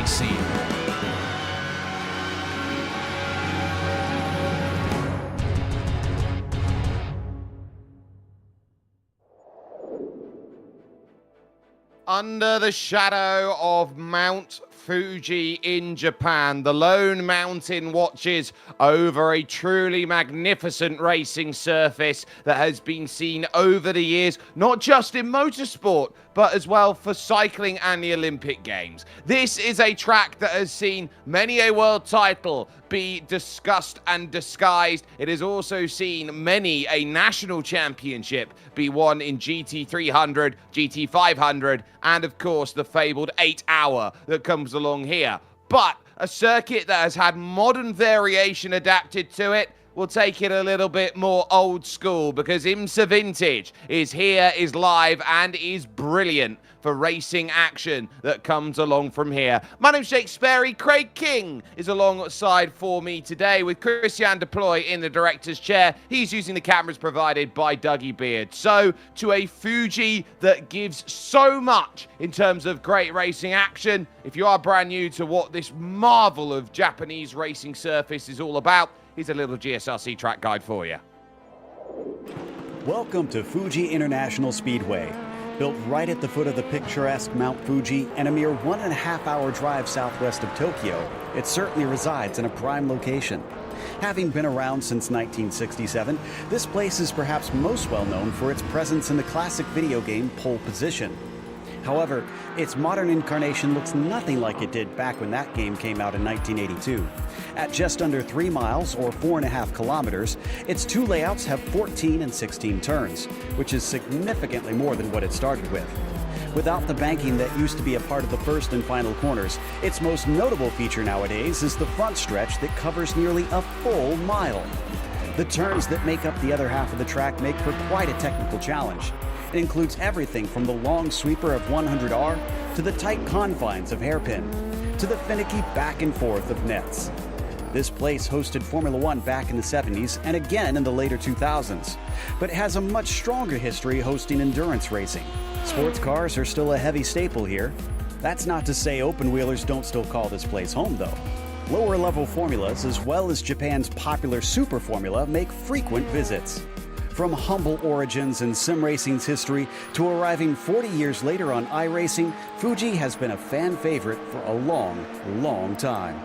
iRacing. Under the shadow of Mount Fuji in Japan, the lone mountain watches over a truly magnificent racing surface that has been seen over the years, not just in motorsport, but as well for cycling and the Olympic Games. This is a track that has seen many a world title be discussed and disguised. It has also seen many a national championship be won in GT 300, GT 500, and of course the fabled 8-hour that comes along here. But a circuit that has had modern variation adapted to it will take it a little bit more old school, because IMSA Vintage is here, is live, and is brilliant for racing action that comes along from here. My name's Jake Sperry. Craig King is alongside for me today with Christian Deploy in the director's chair. He's using the cameras provided by Dougie Beard. So, to a Fuji that gives so much in terms of great racing action, if you are brand new to what this marvel of Japanese racing surface is all about, here's a little GSRC track guide for you. Welcome to Fuji International Speedway. Built right at the foot of the picturesque Mount Fuji and a mere 1.5 hour drive southwest of Tokyo, it certainly resides in a prime location. Having been around since 1967, this place is perhaps most well known for its presence in the classic video game Pole Position. However, its modern incarnation looks nothing like it did back when that game came out in 1982. At just under 3 miles, or 4.5 kilometers, its two layouts have 14 and 16 turns, which is significantly more than what it started with. Without the banking that used to be a part of the first and final corners, its most notable feature nowadays is the front stretch that covers nearly a full mile. The turns that make up the other half of the track make for quite a technical challenge. It includes everything from the long sweeper of 100R to the tight confines of hairpin, to the finicky back and forth of nets. This place hosted Formula One back in the 70s and again in the later 2000s, but it has a much stronger history hosting endurance racing. Sports cars are still a heavy staple here. That's not to say open-wheelers don't still call this place home, though. Lower-level formulas, as well as Japan's popular Super Formula, make frequent visits. From humble origins in sim racing's history to arriving 40 years later on iRacing, Fuji has been a fan favorite for a long, long time.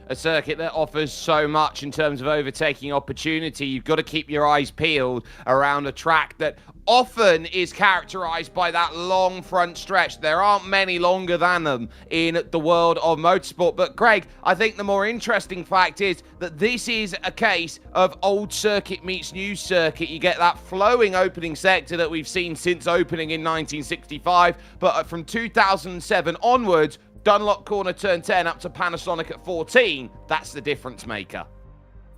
A circuit that offers so much in terms of overtaking opportunity. You've got to keep your eyes peeled around a track that often is characterized by that long front stretch. There aren't many longer than them in the world of motorsport. But Greg, I think the more interesting fact is that this is a case of old circuit meets new circuit. You get that flowing opening sector that we've seen since opening in 1965, but from 2007 onwards, Dunlop corner turn 10 up to Panasonic at 14, that's the difference maker.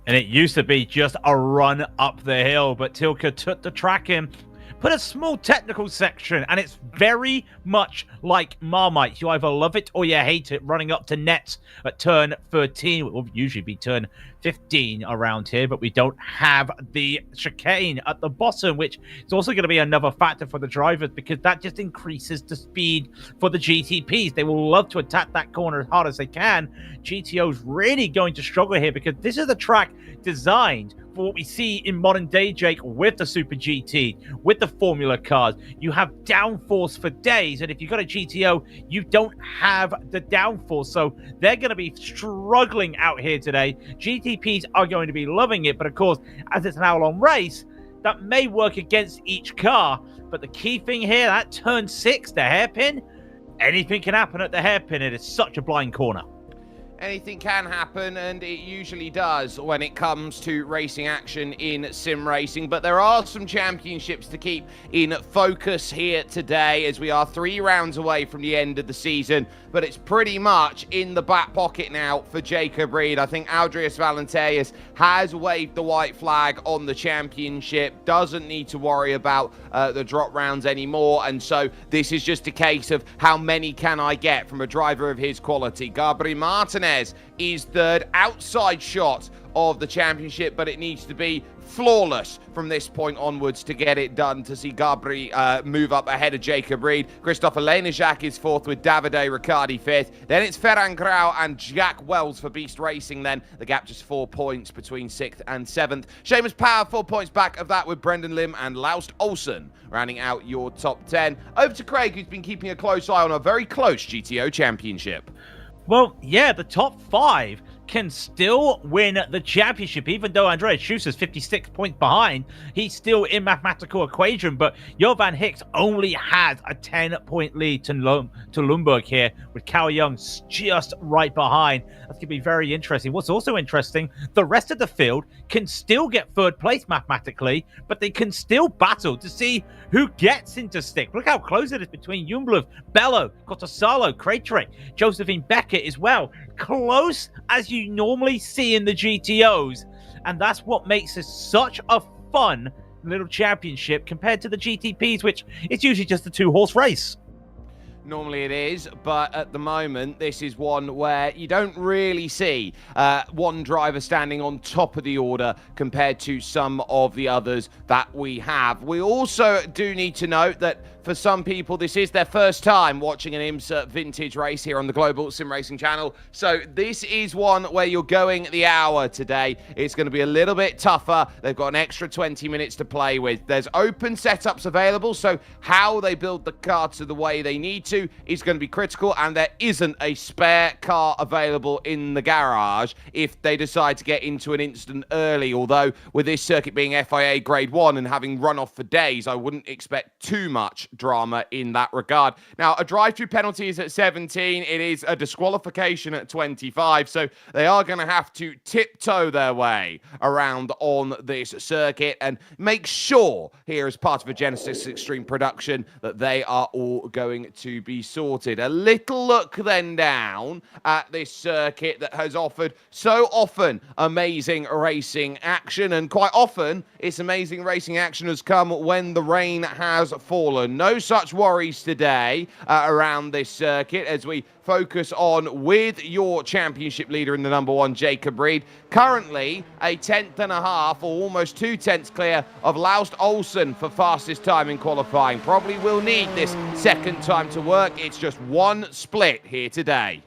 And it used to be just a run up the hill, but Tilke took the track in, put a small technical section, and it's very much like Marmite. You either love it or you hate it, running up to nets at turn 13. It will usually be turn 15 around here, but we don't have the chicane at the bottom, which is also going to be another factor for the drivers, because that just increases the speed for the GTPs. They will love to attack that corner as hard as they can. GTO's really going to struggle here, because this is a track designed for what we see in modern day, Jake, with the Super GT, with the Formula cars. You have downforce for days, and if you've got a GTO, you don't have the downforce, so they're going to be struggling out here today. GTPs are going to be loving it, but of course, as it's an hour-long race, that may work against each car. But the key thing here, that turn 6, the hairpin, anything can happen at the hairpin. It is such a blind corner. Anything can happen, and it usually does when it comes to racing action in sim racing. But there are some championships to keep in focus here today, as we are 3 rounds away from the end of the season. But it's pretty much in the back pocket now for Jacob Reed. I think Aldrius Valenteus has waved the white flag on the championship, doesn't need to worry about the drop rounds anymore. And so this is just a case of how many can I get from a driver of his quality. Gabriel Martinez is third, outside shot of the championship, but it needs to be flawless from this point onwards to get it done, to see Gabri move up ahead of Jacob Reed. Christopher Lenejak is fourth with Davide Riccardi fifth. Then it's Ferran Grau and Jack Wells for Beast Racing then. The gap just 4 points between 6th and 7th. Seamus Power 4 points back of that with Brendan Lim and Laust Olsen rounding out your top 10. Over to Craig, who's been keeping a close eye on a very close GTO championship. Well, yeah, the top 5 can still win the championship, even though Andreas Schuster's 56 points behind. He's still in mathematical equation, but Jovan Hicks only has a 10-point lead to Lundberg here, with Cal Young just right behind. That's going to be very interesting. What's also interesting, the rest of the field can still get third place mathematically, but they can still battle to see who gets into stick. Look how close it is between Jungblöv, Bello, Cotasalo, Krajcik, Josephine Beckett as well. Close as you normally see in the GTOs, and that's what makes this such a fun little championship compared to the GTPs, which is usually just a 2-horse race. Normally it is, but at the moment, this is one where you don't really see one driver standing on top of the order compared to some of the others that we have. We also do need to note that for some people, this is their first time watching an IMSA Vintage race here on the Global SimRacing Channel. So this is one where you're going the hour today. It's going to be a little bit tougher. They've got an extra 20 minutes to play with. There's open setups available, so how they build the car to the way they need to is going to be critical, and there isn't a spare car available in the garage if they decide to get into an instant early. Although with this circuit being FIA Grade 1 and having run off for days, I wouldn't expect too much drama in that regard. Now, a drive-through penalty is at 17. It is a disqualification at 25, so they are going to have to tiptoe their way around on this circuit and make sure here as part of a Genesis Extreme production that they are all going to be sorted. A little look then down at this circuit that has offered so often amazing racing action, and quite often its amazing racing action has come when the rain has fallen. No such worries today around this circuit as we focus on with your championship leader in the number 1, Jacob Reed. Currently a 10th and a half, or almost 2 tenths clear of Laust Olsen for fastest time in qualifying. Probably will need this second time to work. It's just one split here today.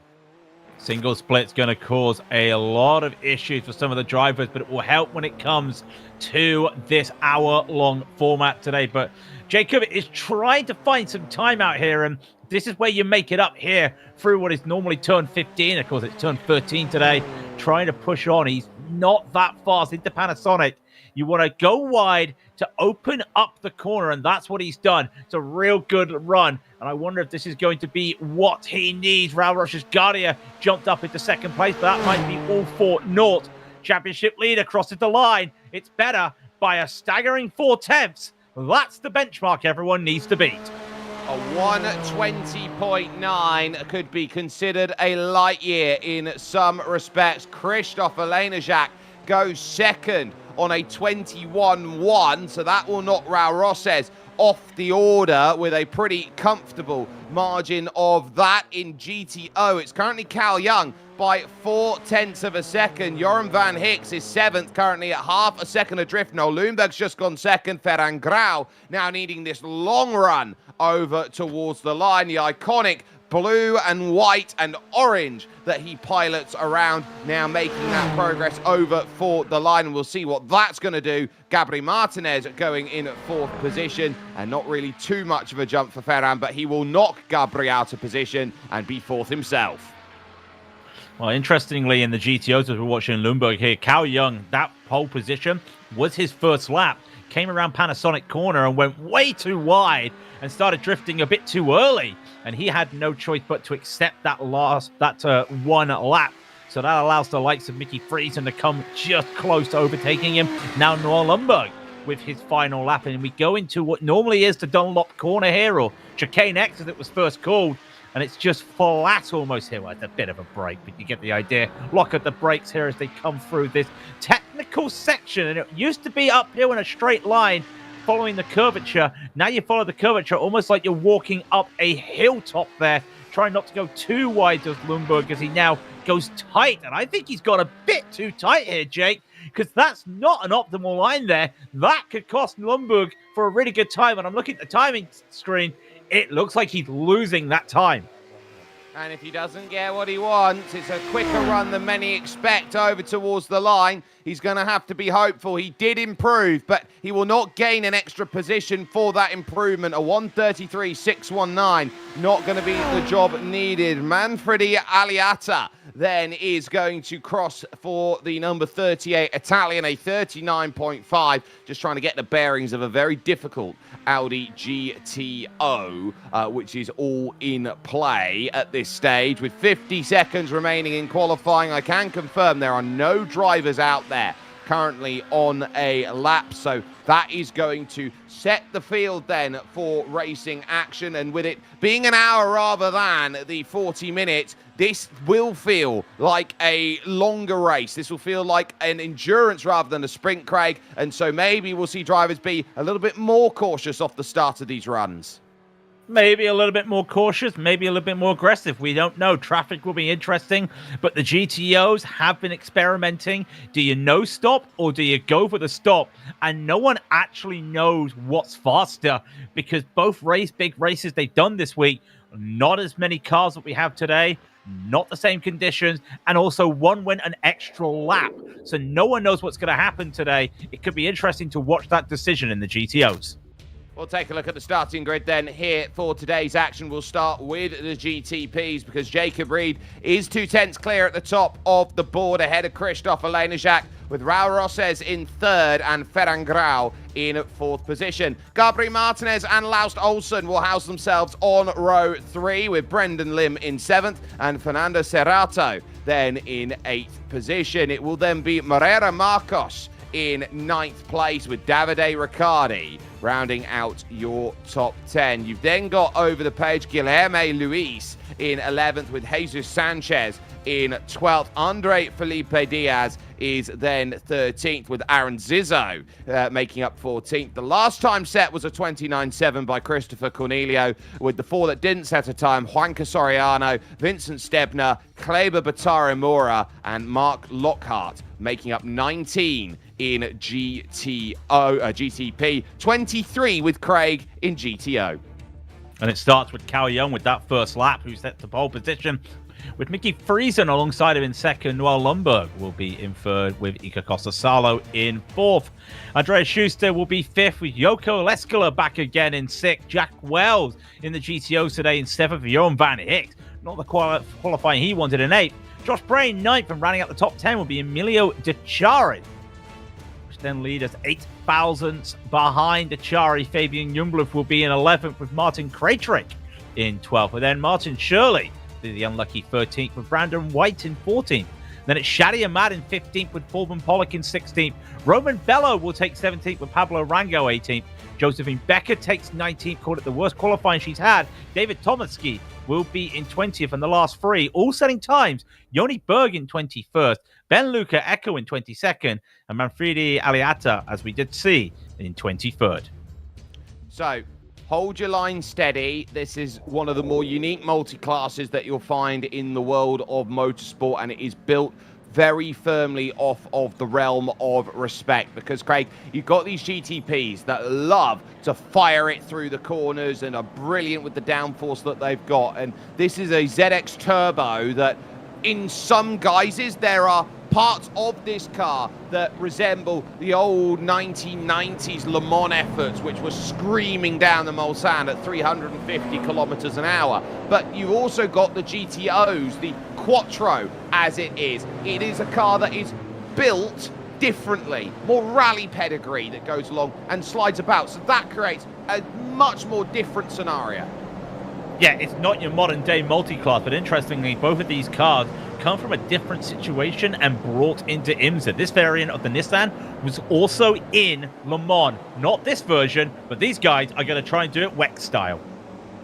Single split's going to cause a lot of issues for some of the drivers, but it will help when it comes to this hour-long format today. But Jacob is trying to find some time out here, and this is where you make it up here through what is normally turn 15. Of course, it's turn 13 today. Trying to push on. He's not that fast into Panasonic. You want to go wide to open up the corner, and that's what he's done. It's a real good run, and I wonder if this is going to be what he needs. Raul Roche's Guardia jumped up into second place, but that might be all for naught. Championship leader crosses the line. It's better by a staggering 4 tenths. That's the benchmark everyone needs to beat. A 120.9 could be considered a light year in some respects. Christopher Lenejak goes second on a 21.1, so that will knock Raul Rosses off the order with a pretty comfortable margin of that. In GTO, it's currently Cal Young by 4 tenths of a second. Joran van Hicks is 7th, currently at half a second adrift. Noel Lundberg's just gone second. Ferran Grau now needing this long run over towards the line. The iconic blue and white and orange that he pilots around, now making that progress over for the line. And we'll see what that's going to do. Gabri Martinez going in at 4th position, and not really too much of a jump for Ferran, but he will knock Gabri out of position and be 4th himself. Well, interestingly, in the GTOs, as we're watching Lundberg here, Cal Young, that pole position was his first lap. Came around Panasonic corner and went way too wide and started drifting a bit too early. And he had no choice but to accept that one lap. So that allows the likes of Mickey Friesen to come just close to overtaking him. Now Noel Lundberg with his final lap. And we go into what normally is the Dunlop corner here, or Chicane X as it was first called. And it's just flat almost here. Well, it's a bit of a break, but you get the idea. Look at the brakes here as they come through this technical section. And it used to be uphill in a straight line following the curvature. Now you follow the curvature almost like you're walking up a hilltop there, trying not to go too wide to Lundberg as he now goes tight. And I think he's got a bit too tight here, Jake, because that's not an optimal line there. That could cost Lundberg for a really good time. And I'm looking at the timing screen. It looks like he's losing that time. And if he doesn't get what he wants, it's a quicker run than many expect over towards the line. He's going to have to be hopeful. He did improve, but he will not gain an extra position for that improvement. A 133.619, not going to be the job needed. Manfredi Aliata then is going to cross for the number 38 Italian, a 39.5, just trying to get the bearings of a very difficult Audi GTO, which is all in play at this stage. With 50 seconds remaining in qualifying, I can confirm there are no drivers out there currently on a lap, so that is going to set the field then for racing action. And with it being an hour rather than the 40 minutes, this will feel like a longer race. This will feel like an endurance rather than a sprint, Craig. And so maybe we'll see drivers be a little bit more cautious off the start of these runs. Maybe a little bit more cautious, maybe a little bit more aggressive. We don't know. Traffic will be interesting, but the GTOs have been experimenting. Do you no stop or do you go for the stop? And no one actually knows what's faster because both big races they've done this week, not as many cars that we have today, not the same conditions, and also one went an extra lap. So no one knows what's going to happen today. It could be interesting to watch that decision in the GTOs. We'll take a look at the starting grid then here for today's action. We'll start with the GTPs because Jacob Reed is 2/10 clear at the top of the board ahead of Christopher Lenejak, with Raul Rosses in third and Ferran Grau in fourth position. Gabriel Martinez and Laust Olsen will house themselves on row 3, with Brendan Lim in 7th and Fernando Serrato then in 8th position. It will then be Moreira Marcos in 9th place, with Davide Riccardi rounding out your top 10. You've then got over the page Guilherme Luis in 11th, with Jesus Sanchez in 12th. Andre Felipe Diaz is then 13th, with Aaron Zizzo making up 14th. The last time set was a 29.7 by Christopher Cornelio, with the 4 that didn't set a time: Juanca Soriano, Vincent Stebner, Kleber Batara-Mora, and Mark Lockhart making up 19 in GTP, 23 with Craig in GTO. And it starts with Cal Young with that first lap, who set the pole position, with Mickey Friesen alongside him in second, while Lundberg will be in third, with Iker Costasalo in fourth. Andreas Schuster will be fifth, with Yoko Leskala back again in sixth. Jack Wells in the GTO today in seventh, for Johan Van Hicks, not the qualifying he wanted, in eighth. Josh Brain ninth, and rounding out the top 10 will be Emilio Dechari, which then lead us 8 thousandths behind Dechari. Fabian Jungluff will be in 11th, with Martin Krajcik in 12th, and then Martin Shirley, the unlucky 13th, with Brandon White in 14th. Then it's Shadi Ahmad in 15th, with Corbin Pollock in 16th. Roman Bello will take 17th, with Pablo Rango 18th. Josephine Becker takes 19th, called it the worst qualifying she's had. David Tomaski will be in 20th, and the last 3 all setting times: Yoni Berg in 21st, Ben Luca Echo in 22nd, and Manfredi Aliata, as we did see, in 23rd. So, hold your line steady. This is one of the more unique multi-classes that you'll find in the world of motorsport, and it is built very firmly off of the realm of respect, because, Craig, you've got these GTPs that love to fire it through the corners and are brilliant with the downforce that they've got. And this is a ZX-Turbo that, in some guises, there are parts of this car that resemble the old 1990s Le Mans efforts, which were screaming down the Mulsanne at 350 kilometers an hour. But you've also got the GTOs, the Quattro, as it is. It is a car that is built differently, more rally pedigree that goes along and slides about. So that creates a much more different scenario. Yeah, it's not your modern day multi-class, but interestingly, both of these cars come from a different situation and brought into IMSA. This variant of the Nissan was also in Le Mans. Not this version, but these guys are going to try and do it WEC style.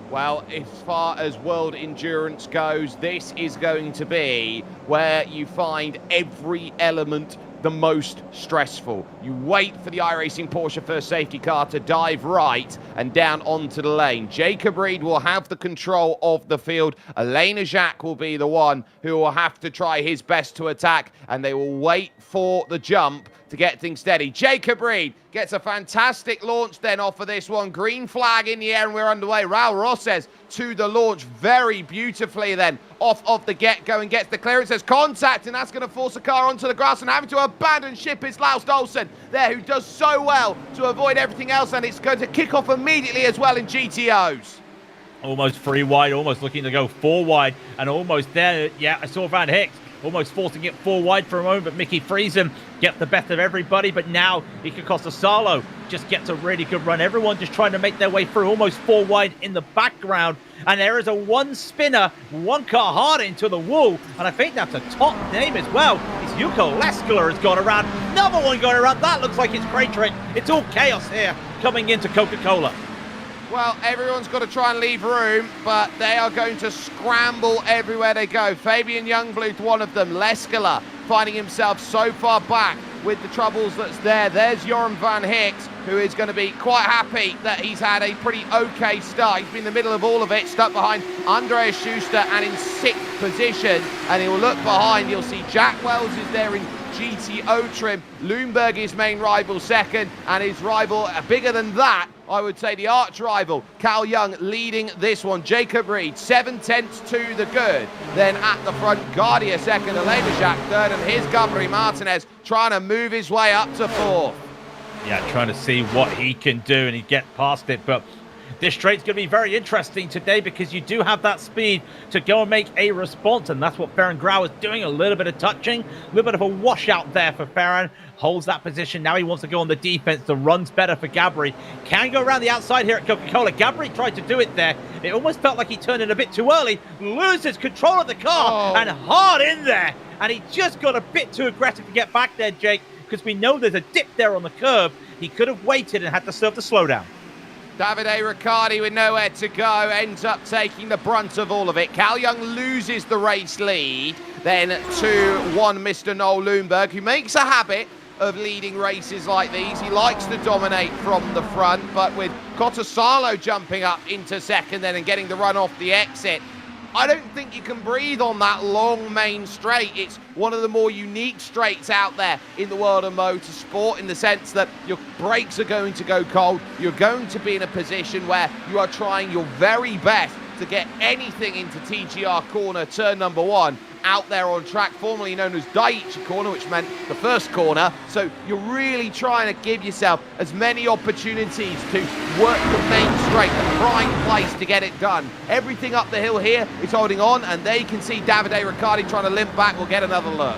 Well, as far as world endurance goes, this is going to be where you find every element the most stressful. You wait for the iRacing Porsche first safety car to dive right and down onto the lane. Jacob Reed will have the control of the field. Elena Jacques will be the one who will have to try his best to attack, and they will wait for the jump to get things steady. Jacob Reed gets a fantastic launch then off of this one. Green flag in the air and we're underway. Raul Rosses to the launch very beautifully then off of the get-go and gets the clearance. There's contact and that's going to force the car onto the grass and having to abandon ship is Laust Olsen there, who does so well to avoid everything else, and it's going to kick off immediately as well in GTOs. Almost 3 wide, almost looking to go 4 wide, and almost there. Yeah, I saw Van Hicks almost forcing it 4 wide for a moment, but Mickey Friesen gets the best of everybody. But now Iker Costasalo just gets a really good run. Everyone just trying to make their way through, almost 4 wide in the background. And there is a 1 spinner, 1 car hard into the wall. And I think that's a top name as well. It's Yuko Leskala has gone around. Another one going around. That looks like it's Craytrick. It's all chaos here coming into Coca-Cola. Well, everyone's got to try and leave room, but they are going to scramble everywhere they go. Fabian Youngblood, one of them. Leskala finding himself so far back with the troubles that's there. There's Joran Van Hicks, who is going to be quite happy that he's had a pretty okay start. He's been in the middle of all of it, stuck behind Andreas Schuster and in 6th position. And he'll look behind, you'll see Jack Wells is there in GTO trim. Lundberg, his main rival, second, and his rival bigger than that, I would say the arch rival, Cal Young, leading this one. Jacob Reed, 7/10 to the good. Then at the front, Guardia second, Elena Jacques third, and here's Gabriel Martinez trying to move his way up to 4th. Yeah, trying to see what he can do, and he get past it, but this straight's going to be very interesting today because you do have that speed to go and make a response, and that's what Ferran Grau is doing. A little bit of touching, a little bit of a washout there for Ferran. Holds that position. Now he wants to go on the defense. The run's better for Gabri. Can go around the outside here at Coca-Cola. Gabri tried to do it there. It almost felt like he turned in a bit too early. Loses control of the car and hard in there. And he just got a bit too aggressive to get back there, Jake, because we know there's a dip there on the curb. He could have waited and had to serve the slowdown. Davide Riccardi with nowhere to go ends up taking the brunt of all of it. Cal Young loses the race lead. Then to 1 Mr. Noel Lundberg, who makes a habit of leading races like these. He likes to dominate from the front, but with Cottasalo jumping up into second then and getting the run off the exit, I don't think you can breathe on that long main straight. It's one of the more unique straights out there in the world of motorsport, in the sense that your brakes are going to go cold. You're going to be in a position where you are trying your very best to get anything into TGR corner, turn number 1, out there on track, formerly known as Daiichi corner, which meant the first corner. So you're really trying to give yourself as many opportunities to work the main straight, the prime place to get it done. Everything up the hill here is holding on, and there you can see Davide Riccardi trying to limp back. We'll get another look.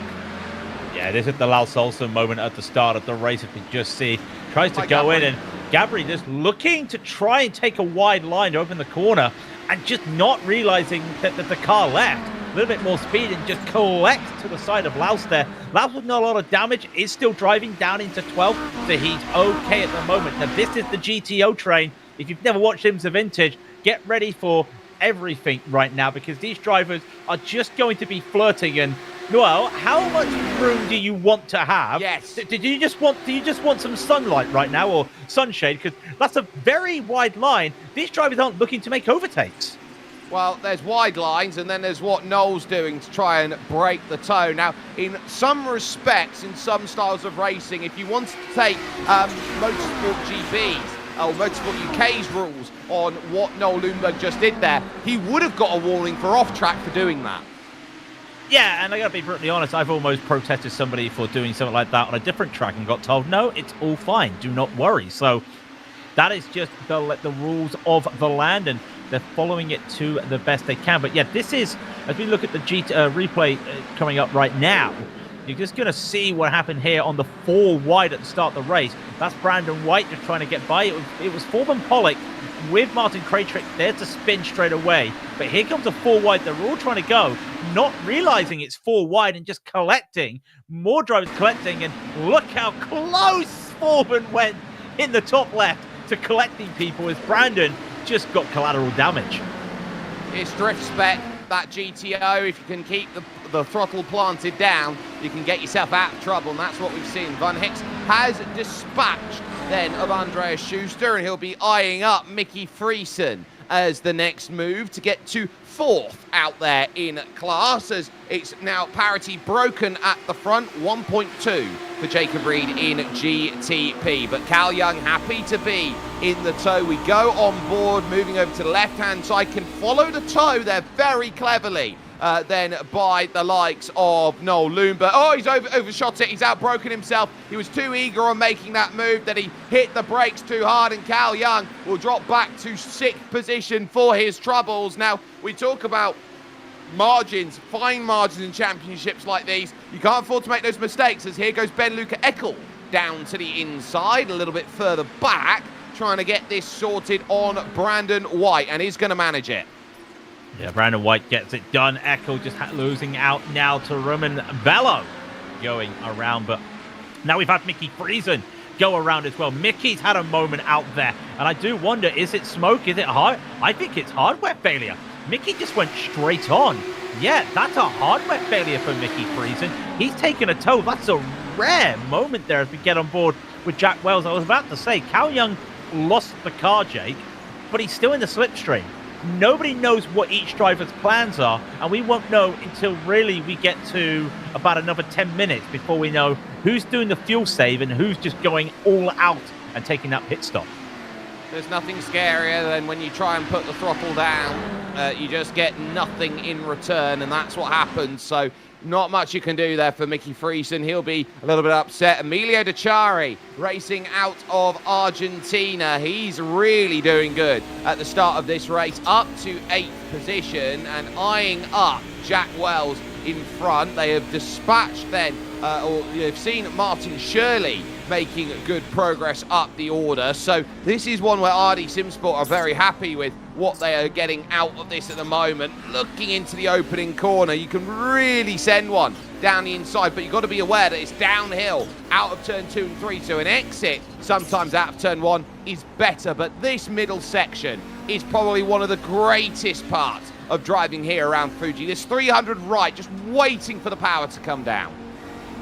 Yeah, this is the Laus Olsen moment at the start of the race. If you just see, tries to go in, and Gabri just looking to try and take a wide line to open the corner, and just not realizing that the car left. A little bit more speed and just collects to the side of Laus there. Laus with not a lot of damage, is still driving down into 12th, so he's okay at the moment. Now this is the GTO train. If you've never watched IMSA Vintage, get ready for everything right now, because these drivers are just going to be flirting. And well, how much room do you want to have? Yes. Do you just want some sunlight right now, or sunshade? Because that's a very wide line. These drivers aren't looking to make overtakes. Well, there's wide lines, and then there's what Noel's doing to try and break the tone. Now, in some respects, in some styles of racing, if you wanted to take Motorsport GB's or Motorsport UK's rules on what Noel Lundberg just did there, he would have got a warning for off-track for doing that. Yeah, and I gotta be brutally honest, I've almost protested somebody for doing something like that on a different track and got told, no, it's all fine, do not worry. So that is just the rules of the land, and they're following it to the best they can. But yeah, this is, as we look at the replay coming up right now, you're just going to see what happened here on the 4 wide at the start of the race. That's Brandon White just trying to get by. It was Foreman Pollock with Martin Craytrick there to spin straight away. But here comes a 4 wide. They're all trying to go, not realizing it's 4 wide and just collecting. More drivers collecting, and look how close Foreman went in the top left to collecting people as Brandon just got collateral damage. It's drift spec, that GTO. If you can keep the throttle planted down, you can get yourself out of trouble, and that's what we've seen. Van Hicks has dispatched then of Andreas Schuster, and he'll be eyeing up Mickey Friesen as the next move to get to 4th out there in class, as it's now parity broken at the front, 1.2 for Jacob Reed in GTP. But Cal Young happy to be in the tow. We go on board, moving over to the left-hand side, can follow the tow there very cleverly. Then by the likes of Noel Loomba. Oh, he's overshot it. He's outbroken himself. He was too eager on making that move that he hit the brakes too hard, and Cal Young will drop back to 6th position for his troubles. Now, we talk about margins, fine margins in championships like these. You can't afford to make those mistakes, as here goes Ben-Luca Eckel down to the inside, a little bit further back, trying to get this sorted on Brandon White, and he's going to manage it. Yeah, Brandon White gets it done. Eckel just losing out now to Roman Bello going around. But now we've had Mickey Friesen go around as well. Mickey's had a moment out there. And I do wonder, is it smoke? Is it hard? I think it's hardware failure. Mickey just went straight on. Yeah, that's a hardware failure for Mickey Friesen. He's taken a tow. That's a rare moment there as we get on board with Jack Wells. I was about to say, Cal Young lost the car, Jake, but he's still in the slipstream. Nobody knows what each driver's plans are, and we won't know until really we get to about another 10 minutes before we know who's doing the fuel save and who's just going all out and taking that pit stop. There's nothing scarier than when you try and put the throttle down, you just get nothing in return, and that's what happens. So not much you can do there for Mickey Friesen. He'll be a little bit upset. Emilio Dechari racing out of Argentina. He's really doing good at the start of this race, up to 8th position and eyeing up Jack Wells in front. They have dispatched then, or you've seen Martin Shirley making good progress up the order. So this is one where Audi SimSport are very happy with what they are getting out of this at the moment. Looking into the opening corner, you can really send one down the inside, but you've got to be aware that it's downhill out of turn 2 and 3, so an exit sometimes out of turn 1 is better, but this middle section is probably one of the greatest parts of driving here around Fuji. This 300 right, just waiting for the power to come down.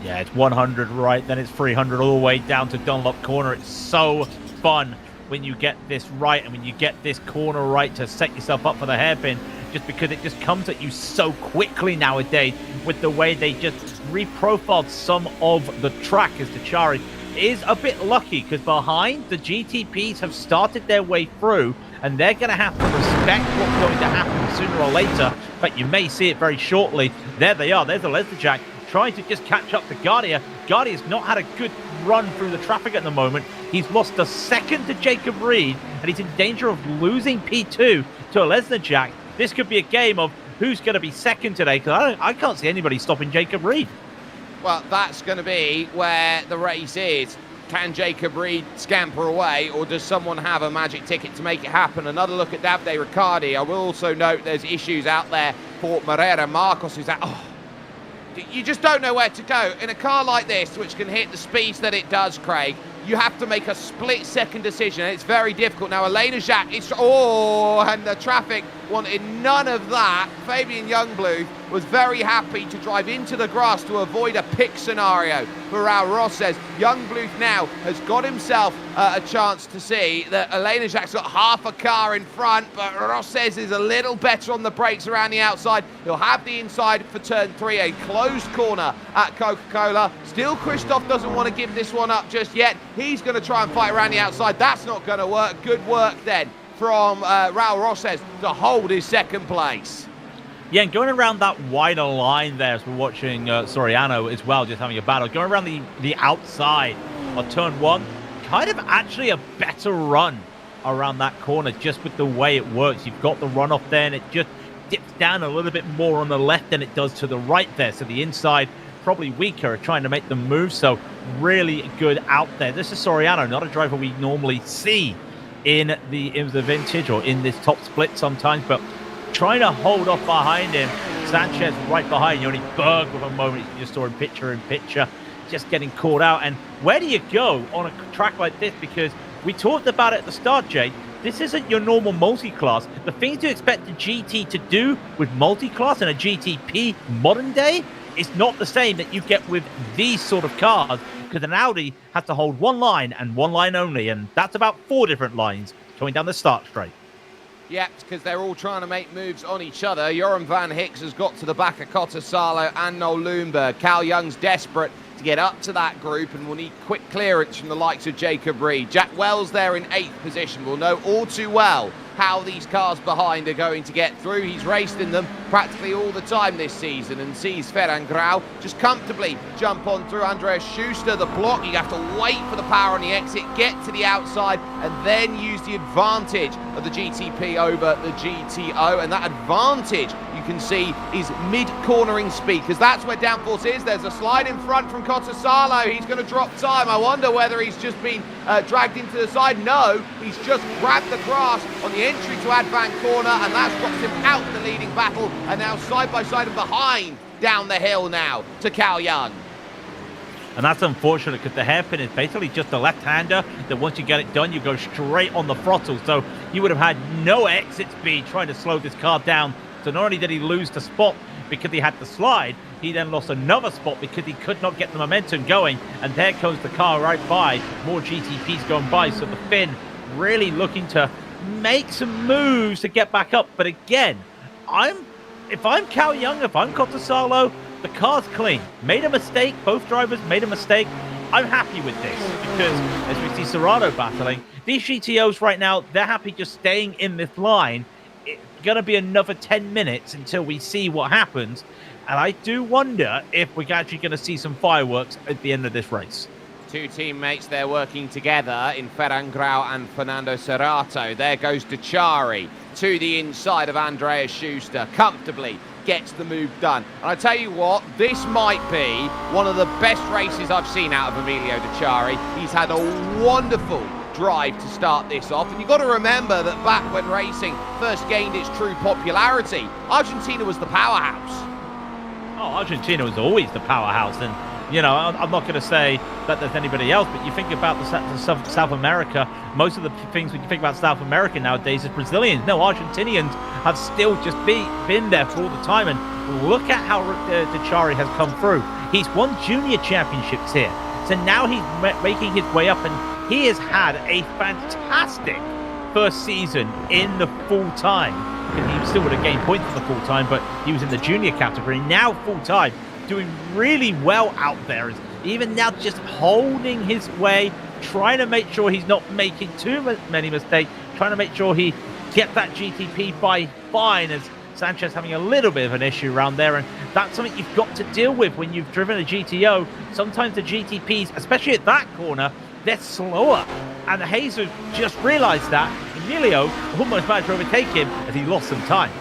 Yeah, it's 100 right, then it's 300 all the way down to Dunlop Corner. It's so fun when you get this right and when you get this corner right to set yourself up for the hairpin, just because it just comes at you so quickly nowadays with the way they just reprofiled some of the track. As Dechari is a bit lucky because behind, the GTPs have started their way through and they're going to have to respect what's going to happen sooner or later, but you may see it very shortly. There they are. There's a Lesnajak trying to just catch up to Guardia. Guardia's not had a good run through the traffic at the moment. He's lost a second to Jacob Reed, and he's in danger of losing P2 to a Lesnajak. This could be a game of who's going to be second today, because I can't see anybody stopping Jacob Reed. Well, that's going to be where the race is. Can Jacob Reed scamper away, or does someone have a magic ticket to make it happen? Another look at Davide Riccardi. I will also note there's issues out there for Moreira Marcos, who's out. You just don't know where to go. In a car like this, which can hit the speeds that it does, Craig, you have to make a split-second decision, and it's very difficult. Now, Elena Jacques, and the traffic wanted none of that. Fabian Youngblood was very happy to drive into the grass to avoid a pick scenario for Raul Rosses. Youngblood now has got himself a chance to see that Elena Jacques got half a car in front, but Rosses is a little better on the brakes around the outside. He'll have the inside for turn 3, a closed corner at Coca-Cola. Still, Christoph doesn't want to give this one up just yet. He's going to try and fight around the outside. That's not going to work. Good work then from Raul Rosses to hold his second place. Yeah, and going around that wider line there as we're watching Soriano as well, just having a battle. Going around the outside of turn 1, kind of actually a better run around that corner just with the way it works. You've got the runoff there, and it just dips down a little bit more on the left than it does to the right there. So the inside probably weaker, trying to make the move. So really good out there. This is Soriano, not a driver we normally see in the IMSA Vintage or in this top split sometimes, but trying to hold off behind him. Sanchez right behind you, only Berg with a moment you just saw in picture, just getting caught out. And where do you go on a track like this? Because we talked about it at the start, Jake. This isn't your normal multi-class. The things you expect a GT to do with multi-class and a GTP modern day it's not the same that you get with these sort of cars, because an Audi has to hold one line and one line only, and that's about 4 different lines coming down the start straight. Yeah, because they're all trying to make moves on each other. Joran van Hicks has got to the back of Kottasalo and Noel Lundberg. Cal Young's desperate to get up to that group and will need quick clearance from the likes of Jacob Reed. Jack Wells there in 8th position will know all too well how these cars behind are going to get through. He's raced in them practically all the time this season and sees Ferran Grau just comfortably jump on through. Andreas Schuster, the block, you have to wait for the power on the exit, get to the outside and then use the advantage of the GTP over the GTO, and that advantage you can see is mid-cornering speed, because that's where downforce is. There's a slide in front from Kottasalo. He's going to drop time. I wonder whether he's just been dragged into the side. No, he's just grabbed the grass on the entry to Advan corner, and that's dropped him out the leading battle, and now side by side and behind down the hill now to Cal Young. And that's unfortunate, because the hairpin is basically just a left-hander that once you get it done, you go straight on the throttle. So you would have had no exit speed trying to slow this car down. So not only did he lose the spot because he had to slide, he then lost another spot because he could not get the momentum going. And there comes the car right by. More GTPs going by. So the Finn really looking to make some moves to get back up. But again, if I'm Cal Young, if I'm Kottasalo, the car's clean. Made a mistake. Both drivers made a mistake. I'm happy with this because as we see Serrano battling, these GTOs right now, they're happy just staying in this line. It's going to be another 10 minutes until we see what happens. And I do wonder if we're actually going to see some fireworks at the end of this race. Two teammates, they're working together in Ferran Grau and Fernando Serrato. There goes Dechari to the inside of Andreas Schuster, comfortably gets the move done. And I tell you what, this might be one of the best races I've seen out of Emilio Dechari. He's had a wonderful drive to start this off, and you've got to remember that back when racing first gained its true popularity, Argentina was the powerhouse. Oh, Argentina was always the powerhouse, and you know, I'm not going to say that there's anybody else, but you think about the South America, most of the things when you think about South America nowadays is Brazilians. No, Argentinians have still just been there for all the time, and look at how Dechari has come through. He's won junior championships here, so now he's making his way up, and he has had a fantastic first season in the full-time. He still would have gained points for the full-time, but he was in the junior category. Now full-time, doing really well out there. Even now just holding his way, trying to make sure he's not making too many mistakes, trying to make sure he gets that GTP by fine, as Sanchez having a little bit of an issue around there, and that's something you've got to deal with when you've driven a GTO. Sometimes the GTPs, especially at that corner, they're slower, and Jesus just realized that. Emilio almost managed to overtake him as he lost some time.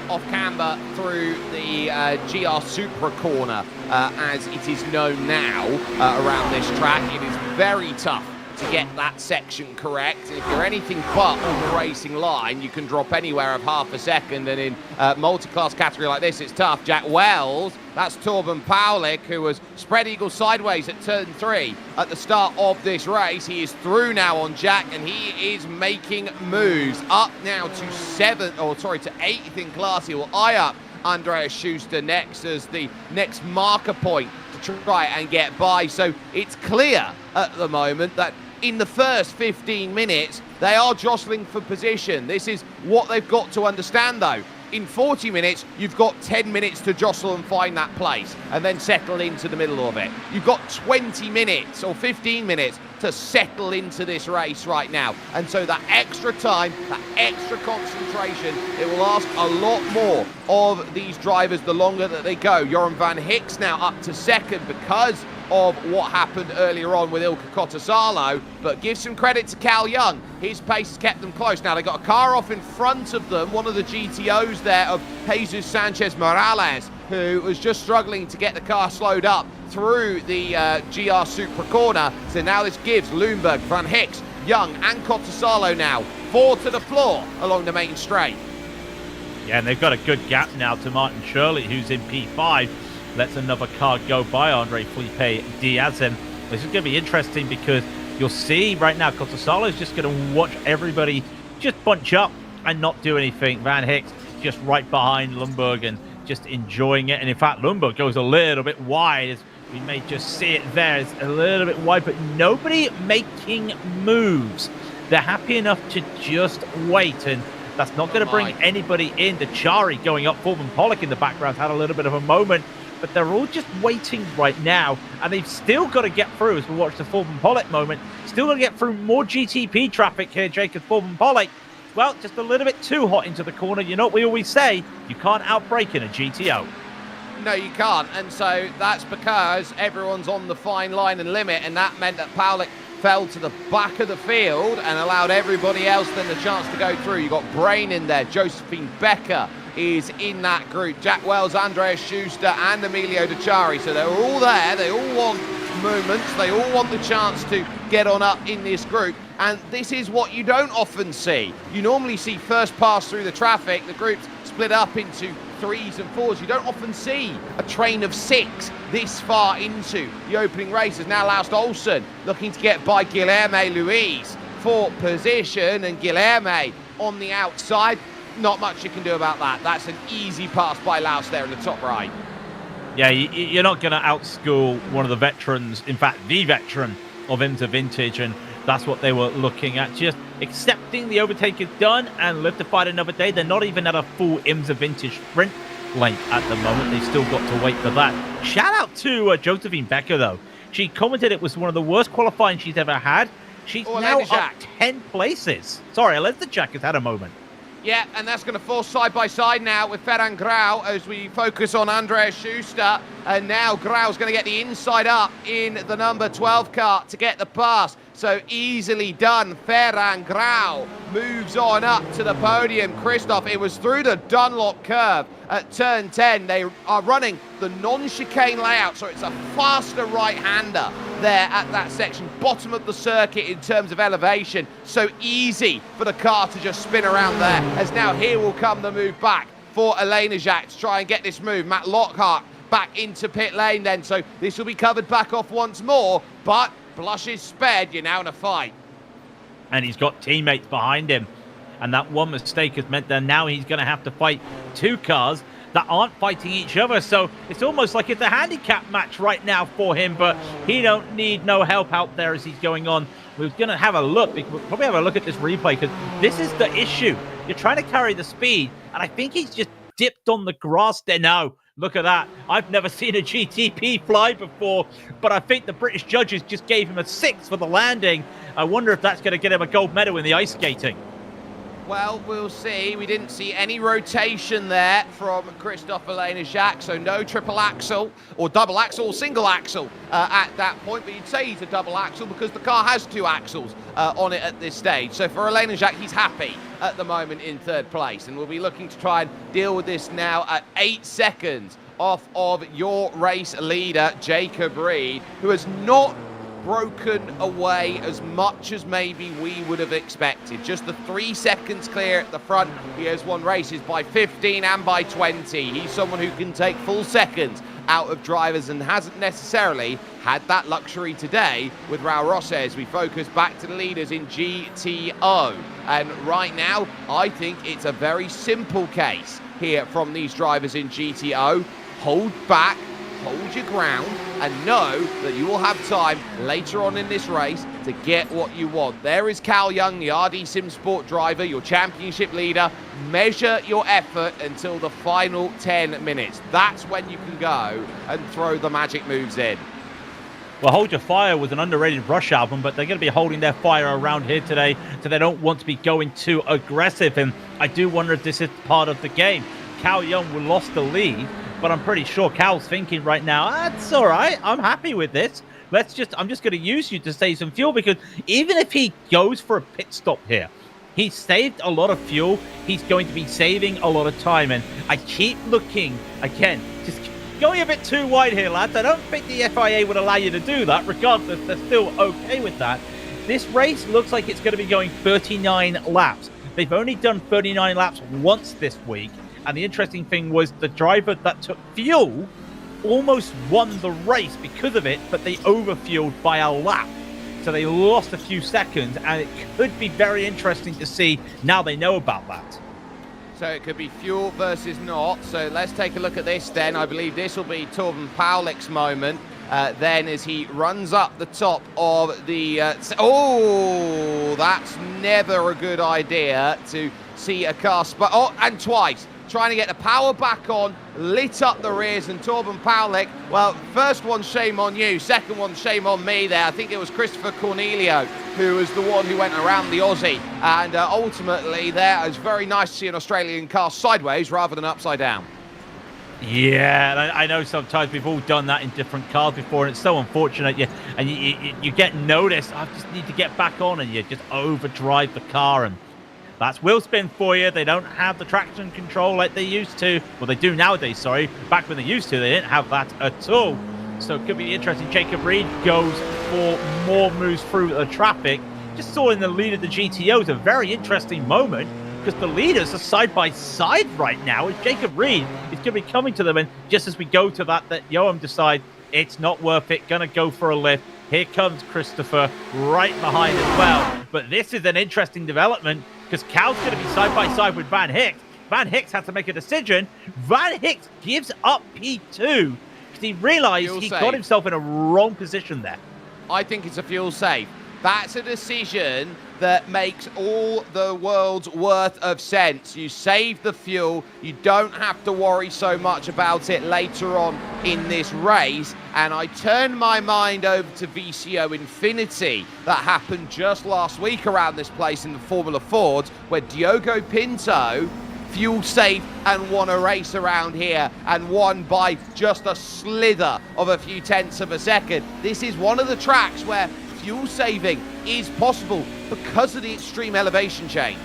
Off camber through the GR Supra corner, as it is known now around this track. It is very tough to get that section correct. And if you're anything but on the racing line, you can drop anywhere of half a second. And in multi-class category like this, it's tough. Jack Wells, that's Torben Paulik, who was spread eagle sideways at turn 3 at the start of this race. He is through now on Jack, and he is making moves up now to 8th in class. He will eye up Andreas Schuster next as the next marker point to try and get by. So it's clear at the moment that in the first 15 minutes, they are jostling for position. This is what they've got to understand, though. In 40 minutes, you've got 10 minutes to jostle and find that place and then settle into the middle of it. You've got 20 minutes or 15 minutes to settle into this race right now. And so that extra time, that extra concentration, it will ask a lot more of these drivers the longer that they go. Joran van Hicks now up to second because of what happened earlier on with Ilka Kottasalo, but give some credit to Cal Young. His pace has kept them close. Now, they got a car off in front of them, one of the GTOs there of Jesus Sanchez Morales, who was just struggling to get the car slowed up through the GR Supra corner. So now this gives Lundberg, Van Hicks, Young and Kottasalo now 4 to the floor along the main straight. Yeah, and they've got a good gap now to Martin Shirley, who's in P5. Lets another car go by Andre Felipe Diaz. And this is going to be interesting because you'll see right now Kottasalo is just going to watch everybody just bunch up and not do anything. Van Hicks just right behind Lundberg and just enjoying it. And in fact, Lumbo goes a little bit wide, as we may just see it there. It's a little bit wide, but nobody making moves. They're happy enough to just wait, and that's not going to bring anybody in. The Chari going up, Foreman Pollock in the background had a little bit of a moment, but they're all just waiting right now, and they've still got to get through, as we watch the Foreman Pollock moment, still got to get through more GTP traffic here, Jacob. Foreman Pollock, well, just a little bit too hot into the corner. You know what we always say, you can't outbrake in a GTO. No, you can't, and so that's because everyone's on the fine line and limit, and that meant that Paulik fell to the back of the field and allowed everybody else then the chance to go through. You got Brain in there, Josephine Becker is in that group, Jack Wells, Andreas Schuster and Emilio Dachari, so they're all there, they all want moments, they all want the chance to get on up in this group, and this is what you don't often see. You normally see first pass through the traffic, the groups split up into 3s and 4s. You don't often see a train of 6 this far into the opening races. Now Laust Olsen looking to get by Guilherme Luiz for position, and Guilherme on the outside. Not much you can do about that. That's an easy pass by Laust there in the top right. Yeah, you're not going to outschool one of the veterans, in fact, the veteran of IMSA Vintage, and that's what they were looking at. Just accepting the overtake is done and live to fight another day. They're not even at a full IMSA Vintage sprint lane at the moment. They've still got to wait for that. Shout out to Josephine Becker, though. She commented it was one of the worst qualifying she's ever had. She's now up 10 places. Sorry, Alessa Jack has had a moment. Yeah, and that's going to force side by side now with Ferran Grau as we focus on Andreas Schuster. And now Grau's going to get the inside up in the number 12 car to get the pass. So easily done. Ferran Grau moves on up to the podium. Christoph, it was through the Dunlop curve at turn 10. They are running the non-chicane layout, so it's a faster right-hander there at that section, bottom of the circuit in terms of elevation. So easy for the car to just spin around there, as now here will come the move back for Elena Jacques to try and get this move. Matt Lockhart back into pit lane then, so this will be covered back off once more, but blush is spared. You're now in a fight. And he's got teammates behind him, and that one mistake has meant that now he's going to have to fight 2 cars that aren't fighting each other, so it's almost like it's a handicap match right now for him, but he don't need no help out there as he's going on. We're going to have a look, we'll probably have a look at this replay, because this is the issue. You're trying to carry the speed, and I think he's just dipped on the grass there. No, look at that. I've never seen a GTP fly before, but I think the British judges just gave him a 6 for the landing. I wonder if that's going to get him a gold medal in the ice skating. Well, we'll see. We didn't see any rotation there from Christophe Elena Jacques, so no triple axle or double axle or single axle at that point, but you'd say he's a double axle because the car has 2 axles on it at this stage. So for Elena Jacques, he's happy at the moment in 3rd place, and we'll be looking to try and deal with this now at 8 seconds off of your race leader, Jacob Reed, who has not broken away as much as maybe we would have expected. Just the 3 seconds clear at the front. He has won races by 15 and by 20. He's someone who can take full seconds out of drivers and hasn't necessarily had that luxury today with Raul Rosses. We focus back to the leaders in GTO, and right now I think it's a very simple case here from these drivers in GTO. Hold back, hold your ground, and know that you will have time later on in this race to get what you want. There is Cal Young, the RD Sim Sport driver, your championship leader. Measure your effort until the final 10 minutes. That's when you can go and throw the magic moves in. Well, Hold Your Fire was an underrated Rush album, but they're going to be holding their fire around here today, so they don't want to be going too aggressive. And I do wonder if this is part of the game. Cal Young lost the lead, but I'm pretty sure Cal's thinking right now, that's all right, I'm happy with this. I'm just going to use you to save some fuel, because even if he goes for a pit stop here, he's saved a lot of fuel. He's going to be saving a lot of time. And I keep looking, again, just going a bit too wide here, lads. I don't think the FIA would allow you to do that. Regardless, they're still okay with that. This race looks like it's going to be going 39 laps. They've only done 39 laps once this week. And the interesting thing was the driver that took fuel almost won the race because of it, but they overfueled by a lap. So they lost a few seconds, and it could be very interesting to see now they know about that. So it could be fuel versus not. So let's take a look at this then. I believe this will be Torben Paulik's moment. Then as he runs up the top of the... oh, that's never a good idea to see a car... oh, and twice. Trying to get the power back on, lit up the rears, and Torben Paulik, well, first one, shame on you. Second one, shame on me there. I think it was Christopher Cornelio who was the one who went around the Aussie. And ultimately there, it's very nice to see an Australian car sideways rather than upside down. Yeah, and I know sometimes we've all done that in different cars before, and it's so unfortunate. You get noticed. I just need to get back on, and you just overdrive the car, and that's wheel spin for you. They don't have the traction control like they used to. Well, they do nowadays, sorry. Back when they used to, they didn't have that at all. So it could be interesting. Jacob Reed goes for more moves through the traffic. Just saw in the lead of the GTOs a very interesting moment, because the leaders are side by side right now, as Jacob Reed is going to be coming to them. And just as we go to that Johan decide it's not worth it, going to go for a lift. Here comes Christopher right behind as well. But this is an interesting development, because Cal's going to be side by side with Van Hicks. Van Hicks has to make a decision. Van Hicks gives up P2 because he realized he got himself in a wrong position there. I think it's a fuel save. That's a decision that makes all the world's worth of sense. You save the fuel, you don't have to worry so much about it later on in this race. And I turn my mind over to VCO Infinity that happened just last week around this place in the Formula Ford, where Diogo Pinto fuel saved and won a race around here, and won by just a slither of a few tenths of a second. This is one of the tracks where fuel saving is possible because of the extreme elevation change.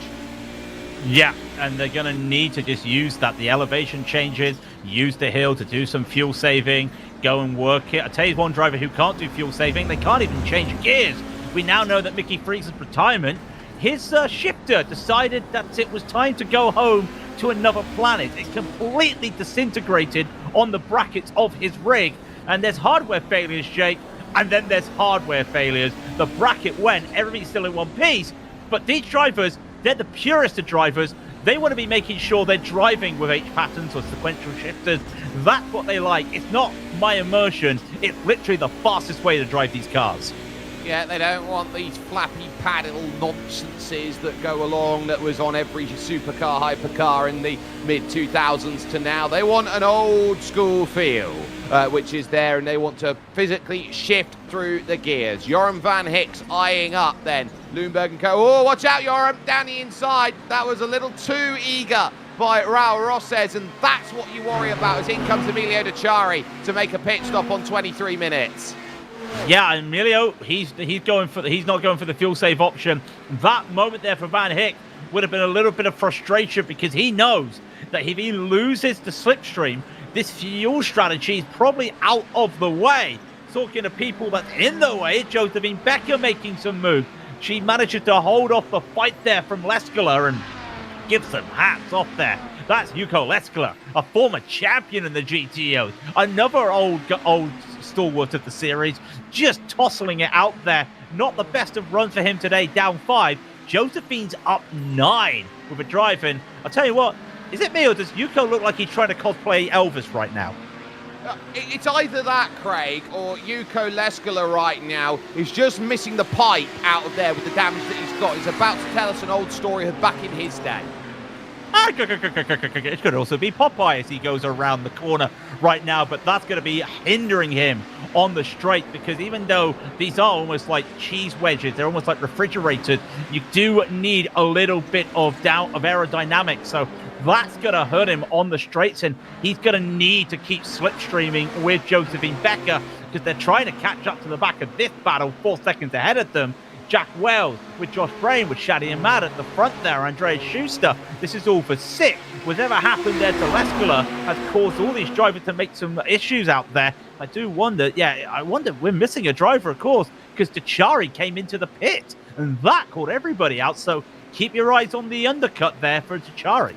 Yeah, and they're going to need to just use that. The elevation changes, use the hill to do some fuel saving, go and work it. I tell you one driver who can't do fuel saving, they can't even change gears. We now know that Mickey Freaks' retirement, his shifter decided that it was time to go home to another planet. It completely disintegrated on the brackets of his rig, and there's hardware failures, Jake. And then there's hardware failures. The bracket went, everything's still in one piece. But these drivers, they're the purest of drivers. They want to be making sure they're driving with H patterns or sequential shifters. That's what they like. It's not my immersion. It's literally the fastest way to drive these cars. Yeah, they don't want these flappy paddle nonsenses that go along that was on every supercar, hypercar in the mid-2000s to now. They want an old school feel, which is there, and they want to physically shift through the gears. Joram Van Hicks eyeing up then. Lundberg and co. Oh, watch out, Joram, down the inside. That was a little too eager by Raul Rosses, and that's what you worry about as in comes Emilio Dicciari to make a pit stop on 23 minutes. Yeah, Emilio, he's not going for the fuel save option. That moment there for Van Hicks would have been a little bit of frustration, because he knows that if he loses the slipstream, this fuel strategy is probably out of the way. Talking to people that's in the way, Josephine Becker making some moves. She manages to hold off the fight there from Leskala and give some hats off there. That's Yuko Leskala, a former champion in the GTO. Another old stalwart of the series, just tossing it out there. Not the best of runs for him today, down 5. Josephine's up 9 with a drive in. I'll tell you what, is it me or does Yuko look like he's trying to cosplay Elvis right now? It's either that, Craig, or Yuko Leskala right now is just missing the pipe out of there with the damage that he's got. He's about to tell us an old story of back in his day. It could also be Popeye as he goes around the corner right now, but that's going to be hindering him on the straight, because even though these are almost like cheese wedges, they're almost like refrigerated, you do need a little bit of aerodynamics, so that's going to hurt him on the straights, and he's going to need to keep slipstreaming with Josephine Becker, because they're trying to catch up to the back of this battle, 4 seconds ahead of them. Jack Wells with Josh Brain, with Shadi and Matt at the front there, Andreas Schuster. This is all for 6. Whatever happened there to Leskala has caused all these drivers to make some issues out there. I do wonder, we're missing a driver, of course, because Dicciari came into the pit, and that caught everybody out. So keep your eyes on the undercut there for Dicciari.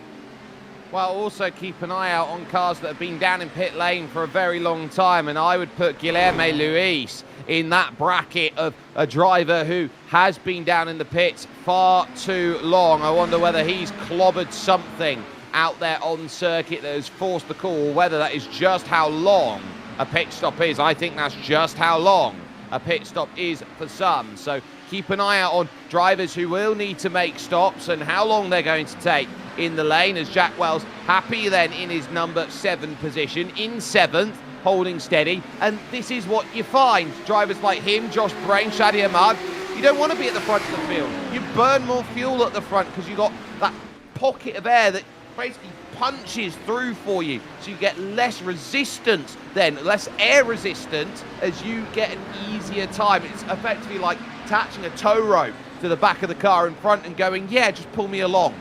Well, also keep an eye out on cars that have been down in pit lane for a very long time, and I would put Guilherme Luis in that bracket of a driver who has been down in the pits far too long. I wonder whether he's clobbered something out there on circuit that has forced the call. Whether that is just how long a pit stop is, I think that's just how long a pit stop is for some. So keep an eye out on drivers who will need to make stops and how long they're going to take in the lane, as Jack Wells happy then in his number 7 position, in 7th, holding steady. And this is what you find. Drivers like him, Josh Brain, Shadi Ahmad, you don't want to be at the front of the field. You burn more fuel at the front because you've got that pocket of air that basically punches through for you. So you get less resistance then, less air resistance as you get an easier time. It's effectively like attaching a tow rope to the back of the car in front and going, yeah, just pull me along.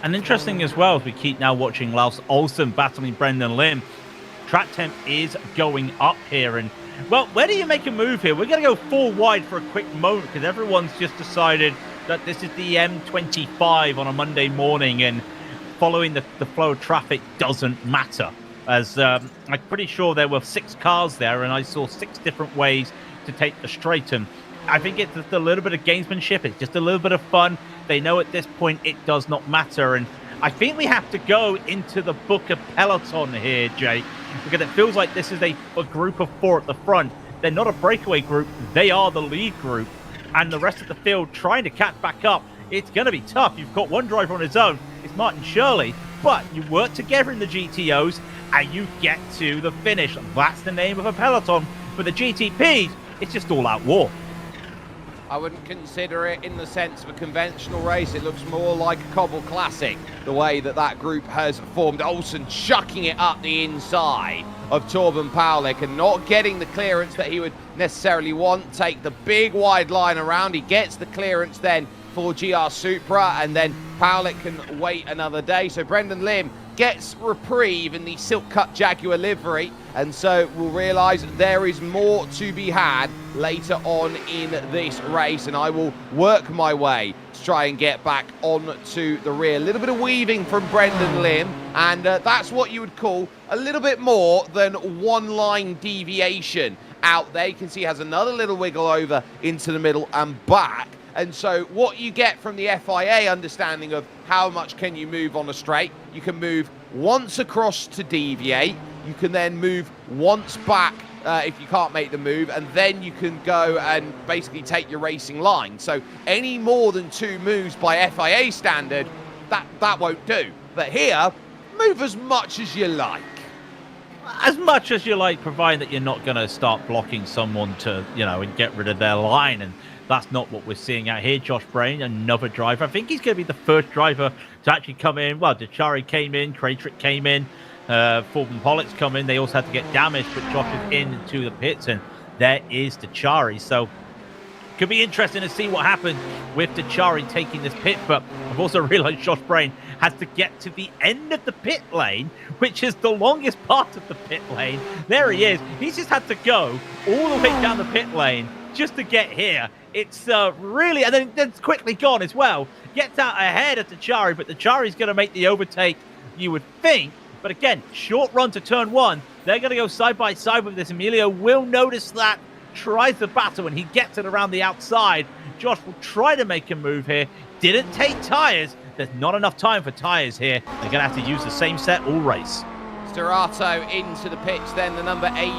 And interesting as well, as we keep now watching Lars Olsen battling Brendan Lim, track temp is going up here. And, well, where do you make a move here? We're going to go 4 wide for a quick moment because everyone's just decided that this is the M25 on a Monday morning and following the flow of traffic doesn't matter. As I'm pretty sure there were 6 cars there and I saw 6 different ways to take the straight. And I think it's just a little bit of gamesmanship. It's just a little bit of fun. They know at this point it does not matter. And I think we have to go into the book of peloton here, Jake, because it feels like this is a group of 4 at the front. They're not a breakaway group. They are the lead group. And the rest of the field trying to catch back up. It's going to be tough. You've got one driver on his own. It's Martin Shirley. But you work together in the GTOs and you get to the finish. That's the name of a peloton. For the GTPs, it's just all-out war. I wouldn't consider it in the sense of a conventional race. It looks more like a cobble classic, the way that group has formed. Olsen chucking it up the inside of Torben Paulik and not getting the clearance that he would necessarily want. Take the big wide line around. He gets the clearance then for GR Supra, and then Paulik can wait another day. So Brendan Lim gets reprieve in the silk-cut Jaguar livery, and so we'll realise there is more to be had later on in this race, and I will work my way to try and get back onto the rear. A little bit of weaving from Brendan Lim, and that's what you would call a little bit more than one-line deviation out there. You can see he has another little wiggle over into the middle and back. And so what you get from the FIA understanding of how much can you move on a straight, you can move once across to deviate, you can then move once back if you can't make the move, and then you can go and basically take your racing line. So any more than 2 moves by FIA standard, that won't do. But here, move as much as you like. As much as you like, providing that you're not going to start blocking someone to, and get rid of their line. And that's not what we're seeing out here. Josh Brain, another driver. I think he's going to be the first driver to actually come in. Well, Dechari came in, Kraytrick came in, Forben Pollock's come in. They also had to get damaged, but Josh is into the pits, and there is Dechari. So could be interesting to see what happens with Dechari taking this pit, but I've also realized Josh Brain has to get to the end of the pit lane, which is the longest part of the pit lane. There he is. He's just had to go all the way down the pit lane just to get here. It's really, and then it's quickly gone as well. Gets out ahead of Dechari, but Dechari's going to make the overtake, you would think. But again, short run to turn 1. They're going to go side by side with this. Emilio will notice that, tries the battle, and he gets it around the outside. Josh will try to make a move here. Didn't take tyres. There's not enough time for tyres here. They're going to have to use the same set all race. Storato into the pitch, then the number 18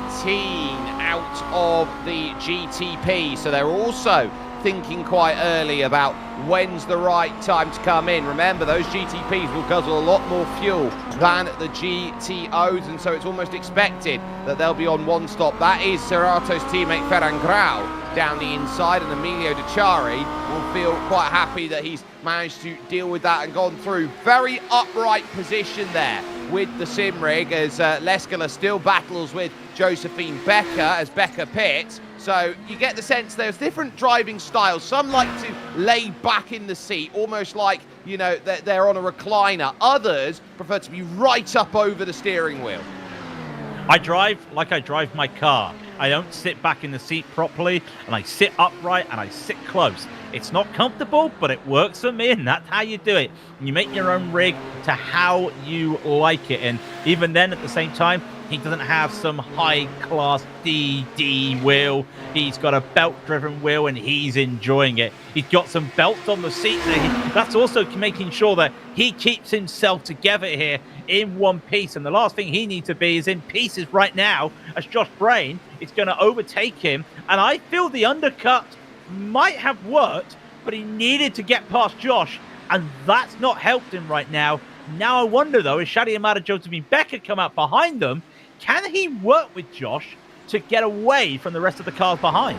out of the GTP. So they're also thinking quite early about when's the right time to come in. Remember, those GTPs will guzzle a lot more fuel than the GTOs, and so it's almost expected that they'll be on one stop. That is Serato's teammate Ferran Grau down the inside, and Emilio Dechari will feel quite happy that he's managed to deal with that and gone through. Very upright position there with the sim rig as Leskala still battles with Josephine Becker as Becker pits. So you get the sense there's different driving styles. Some like to lay back in the seat, almost like, they're on a recliner. Others prefer to be right up over the steering wheel. I drive like I drive my car. I don't sit back in the seat properly, and I sit upright and I sit close. It's not comfortable, but it works for me, and that's how you do it. You make your own rig to how you like it, and even then, at the same time, He doesn't have some high-class DD wheel. He's got a belt-driven wheel, and he's enjoying it. He's got some belts on the seat there. That's also making sure that he keeps himself together here in one piece. And the last thing he needs to be is in pieces right now, as Josh Brain is going to overtake him. And I feel the undercut might have worked, but he needed to get past Josh, and that's not helped him right now. Now I wonder, though, if Shadi Amada, Josephine Becker come out behind them, can he work with Josh to get away from the rest of the cars behind?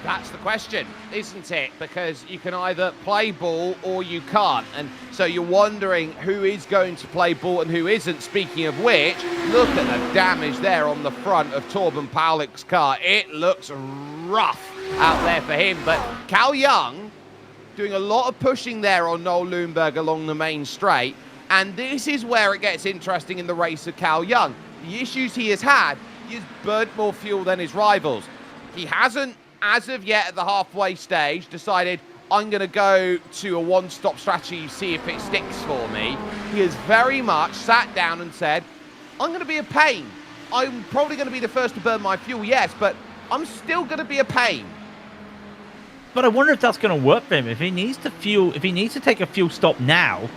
That's the question, isn't it? Because you can either play ball or you can't. And so you're wondering who is going to play ball and who isn't. Speaking of which, look at the damage there on the front of Torben Paulik's car. It looks rough out there for him. But Cal Young doing a lot of pushing there on Noel Lundberg along the main straight. And this is where it gets interesting in the race of Cal Young. The issues he has had, he has burnt more fuel than his rivals. He hasn't, as of yet at the halfway stage, decided, I'm going to go to a one-stop strategy, see if it sticks for me. He has very much sat down and said, I'm going to be a pain. I'm probably going to be the first to burn my fuel, yes, but I'm still going to be a pain. But I wonder if that's going to work for him. If he needs to take a fuel stop now,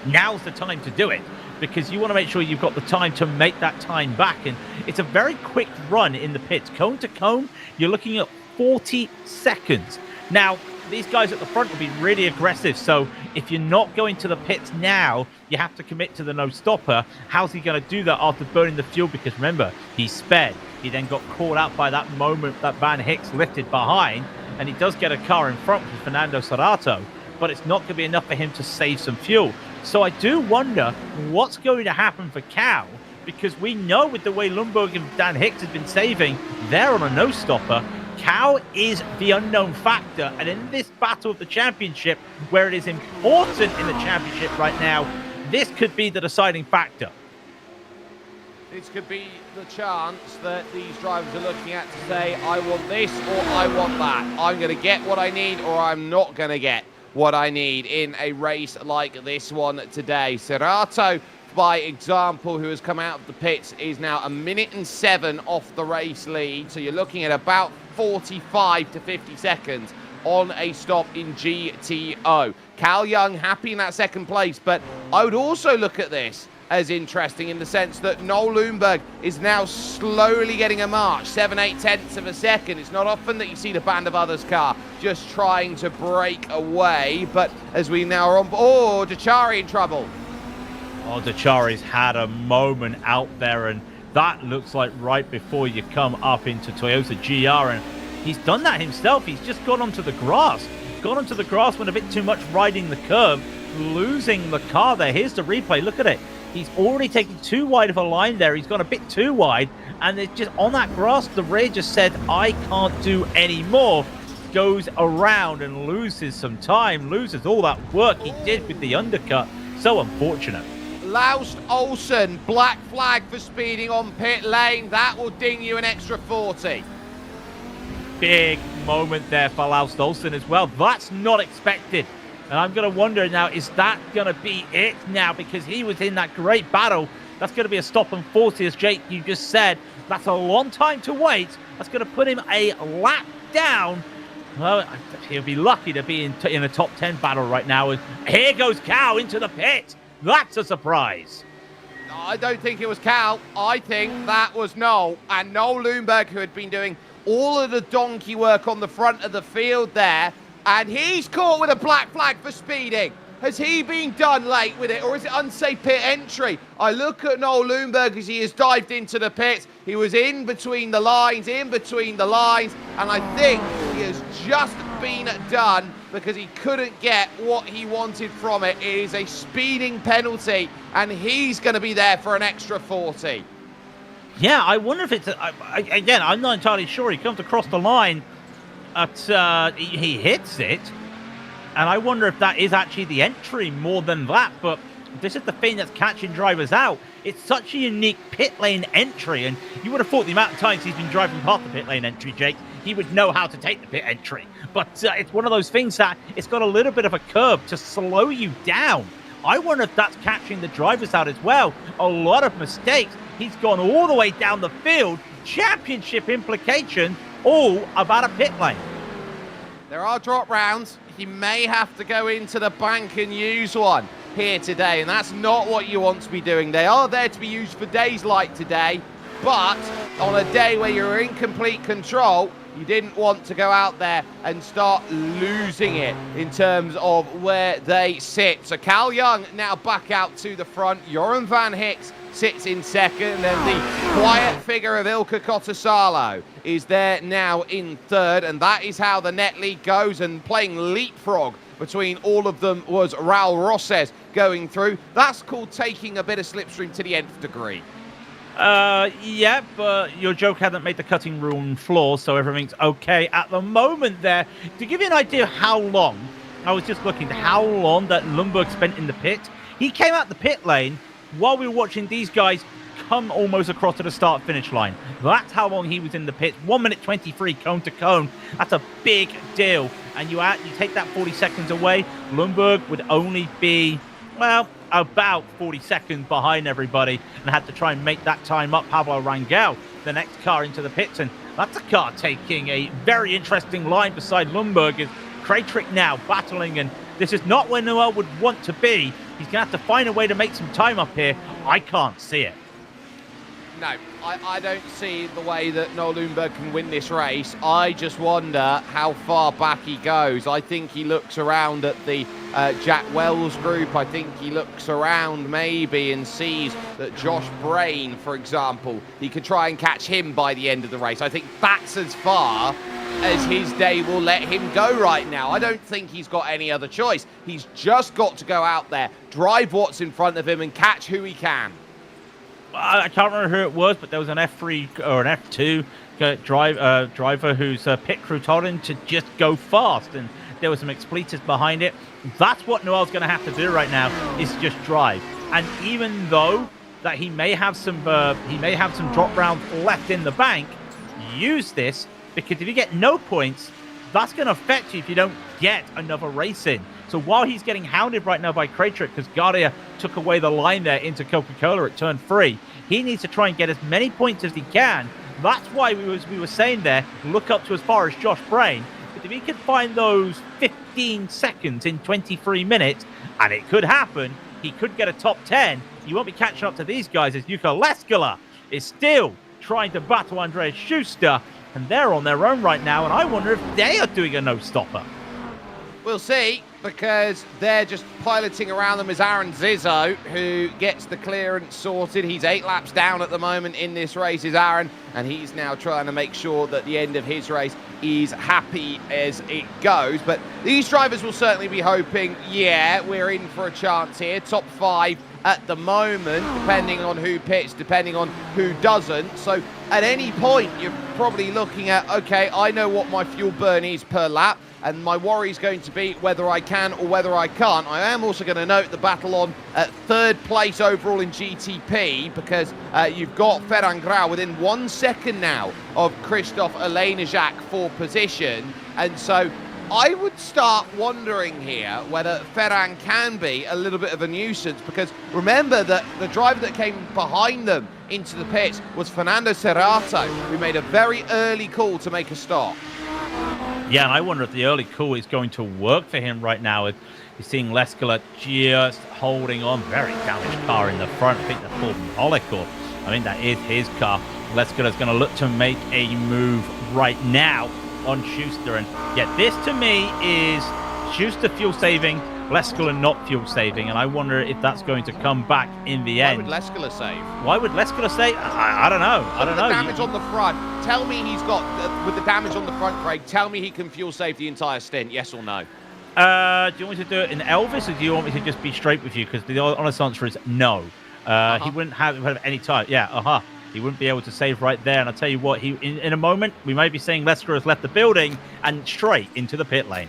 now's the time to do it, because you want to make sure you've got the time to make that time back. And it's a very quick run in the pits. Cone to cone, you're looking at 40 seconds. Now, these guys at the front will be really aggressive, so if you're not going to the pits now, you have to commit to the no stopper. How's he going to do that after burning the fuel? Because remember, he sped. He then got caught out by that moment that Van Hicks lifted behind, and he does get a car in front with Fernando Serrato, but it's not going to be enough for him to save some fuel. So I do wonder what's going to happen for Cal, because we know with the way Lundberg and Dan Hicks have been saving, they're on a no-stopper. Cal is the unknown factor, and in this battle of the championship, where it is important in the championship right now, this could be the deciding factor. This could be the chance that these drivers are looking at to say, I want this or I want that. I'm going to get what I need or I'm not going to get what I need in a race like this one today. Serrato, by example, who has come out of the pits, is now 1 minute and 7 off the race lead. So you're looking at about 45 to 50 seconds on a stop in GTO. Cal Young happy in that second place, but I would also look at this as interesting in the sense that Noel Lundberg is now slowly getting a march, 7/8 tenths of a second. It's not often that you see the Band of Others car just trying to break away, but as we now are on, Dechari in trouble. Oh, Dechari's had a moment out there, and that looks like right before you come up into Toyota GR, and he's done that himself. He's just gone onto the grass. Gone onto the grass when a bit too much riding the curb, losing the car there. Here's the replay. Look at it. He's already taken too wide of a line there. He's gone a bit too wide, and it's just on that grass, the rear just said, I can't do any more. Goes around and loses some time, loses all that work he did with the undercut. So unfortunate. Laust Olsen, black flag for speeding on pit lane. That will ding you an extra 40. Big moment there for Laust Olsen as well. That's not expected. And I'm going to wonder now, is that going to be it now? Because he was in that great battle. That's going to be a stop on 40, as Jake, you just said. That's a long time to wait. That's going to put him a lap down. Well, he'll be lucky to be in a top 10 battle right now. And here goes Cal into the pit. That's a surprise. I don't think it was Cal. I think that was Noel. And Noel Lundberg, who had been doing all of the donkey work on the front of the field there. And he's caught with a black flag for speeding. Has he been done late with it, or is it unsafe pit entry? I look at Noel Lundberg as he has dived into the pits. He was in between the lines, and I think he has just been done because he couldn't get what he wanted from it. It is a speeding penalty, and he's going to be there for an extra 40. Yeah, I wonder if it's... again, I'm not entirely sure. He comes across the line. He hits it, and I wonder if that is actually the entry more than that. But this is the thing that's catching drivers out. It's such a unique pit lane entry, and you would have thought the amount of times he's been driving past the pit lane entry, Jake, he would know how to take the pit entry. But it's one of those things that it's got a little bit of a curb to slow you down. I wonder if that's catching the drivers out as well. A lot of mistakes. He's gone all the way down the field. Championship implication, all about a pit lane. There are drop rounds. He may have to go into the bank and use one here today, and that's not what you want to be doing. They are there to be used for days like today, but on a day where you're in complete control, you didn't want to go out there and start losing it in terms of where they sit. So Cal Young now back out to the front. Joran van Hicks sits in second, and the quiet figure of Ilka Kotosalo is there now in third, and that is how the net lead goes. And playing leapfrog between all of them was Raul Rosses going through. That's called taking a bit of slipstream to the nth degree. Yeah, but your joke hadn't made the cutting room floor, so everything's okay at the moment there. To give you an idea of how long, I was just looking at how long that Lundberg spent in the pit. He came out the pit lane while we were watching these guys come almost across to the start-finish line. That's how long he was in the pit. 1 minute 23 cone to cone. That's a big deal. And you take that 40 seconds away, Lundberg would only be, well, about 40 seconds behind everybody and had to try and make that time up. Pablo Rangel, the next car into the pits, and that's a car taking a very interesting line beside Lundberg. Is Kraytrick now battling, and this is not where Noel would want to be. He's going to have to find a way to make some time up here. I can't see it. No, I don't see the way that Noel Lundberg can win this race. I just wonder how far back he goes. I think he looks around at the Jack Wells group. I think he looks around maybe and sees that Josh Brain, for example, he could try and catch him by the end of the race. I think that's as far as his day will let him go right now. I don't think he's got any other choice. He's just got to go out there, drive what's in front of him and catch who he can. I can't remember who it was, but there was an F3 or an F2 driver whose pit crew told him to just go fast, and there was some expletives behind it. That's what Noel's going to have to do right now, is just drive. And even though that he may have some drop rounds left in the bank, use this, because if you get no points, that's going to affect you if you don't get another race in. So while he's getting hounded right now by Kraytrick, because Gardia took away the line there into Coca-Cola at turn 3, he needs to try and get as many points as he can. That's why we were saying there, look up to as far as Josh Brain. But if he could find those 15 seconds in 23 minutes, and it could happen, he could get a top 10. You won't be catching up to these guys, as Jukka Leskala is still trying to battle Andreas Schuster, and they're on their own right now, and I wonder if they are doing a no-stopper. We'll see, because they're just piloting around them as Aaron Zizzo, who gets the clearance sorted. He's 8 laps down at the moment in this race, is Aaron, and he's now trying to make sure that the end of his race is happy as it goes. But these drivers will certainly be hoping, yeah, we're in for a chance here. Top 5 at the moment, depending on who pits, depending on who doesn't. So at any point, you're probably looking at, okay, I know what my fuel burn is per lap, and my worry is going to be whether I can or whether I can't. I am also going to note the battle on at 3rd place overall in GTP, because you've got Ferran Grau within 1 second now of Christophe Elenijak for position. And so I would start wondering here whether Ferran can be a little bit of a nuisance, because remember that the driver that came behind them into the pits was Fernando Serrato, who made a very early call to make a stop. Yeah, and I wonder if the early call is going to work for him right now. You're seeing Leskala just holding on. Very damaged car in the front. I think that's Paul Pollock, or I think that is his car. Leskala's going to look to make a move right now on Schuster. And yeah, this to me is Schuster fuel saving, Leskala not fuel saving, and I wonder if that's going to come back in the end. Why would Leskala save? Why would Leskala save? I don't know. I don't know. The damage on the front. Tell me he's got, with the damage on the front, Craig, tell me he can fuel save the entire stint, yes or no? Do you want me to do it in Elvis, or do you want me to just be straight with you? Because the honest answer is no. He wouldn't have any time. Yeah, He wouldn't be able to save right there. And I'll tell you what, in a moment, we may be seeing Leskala has left the building and straight into the pit lane.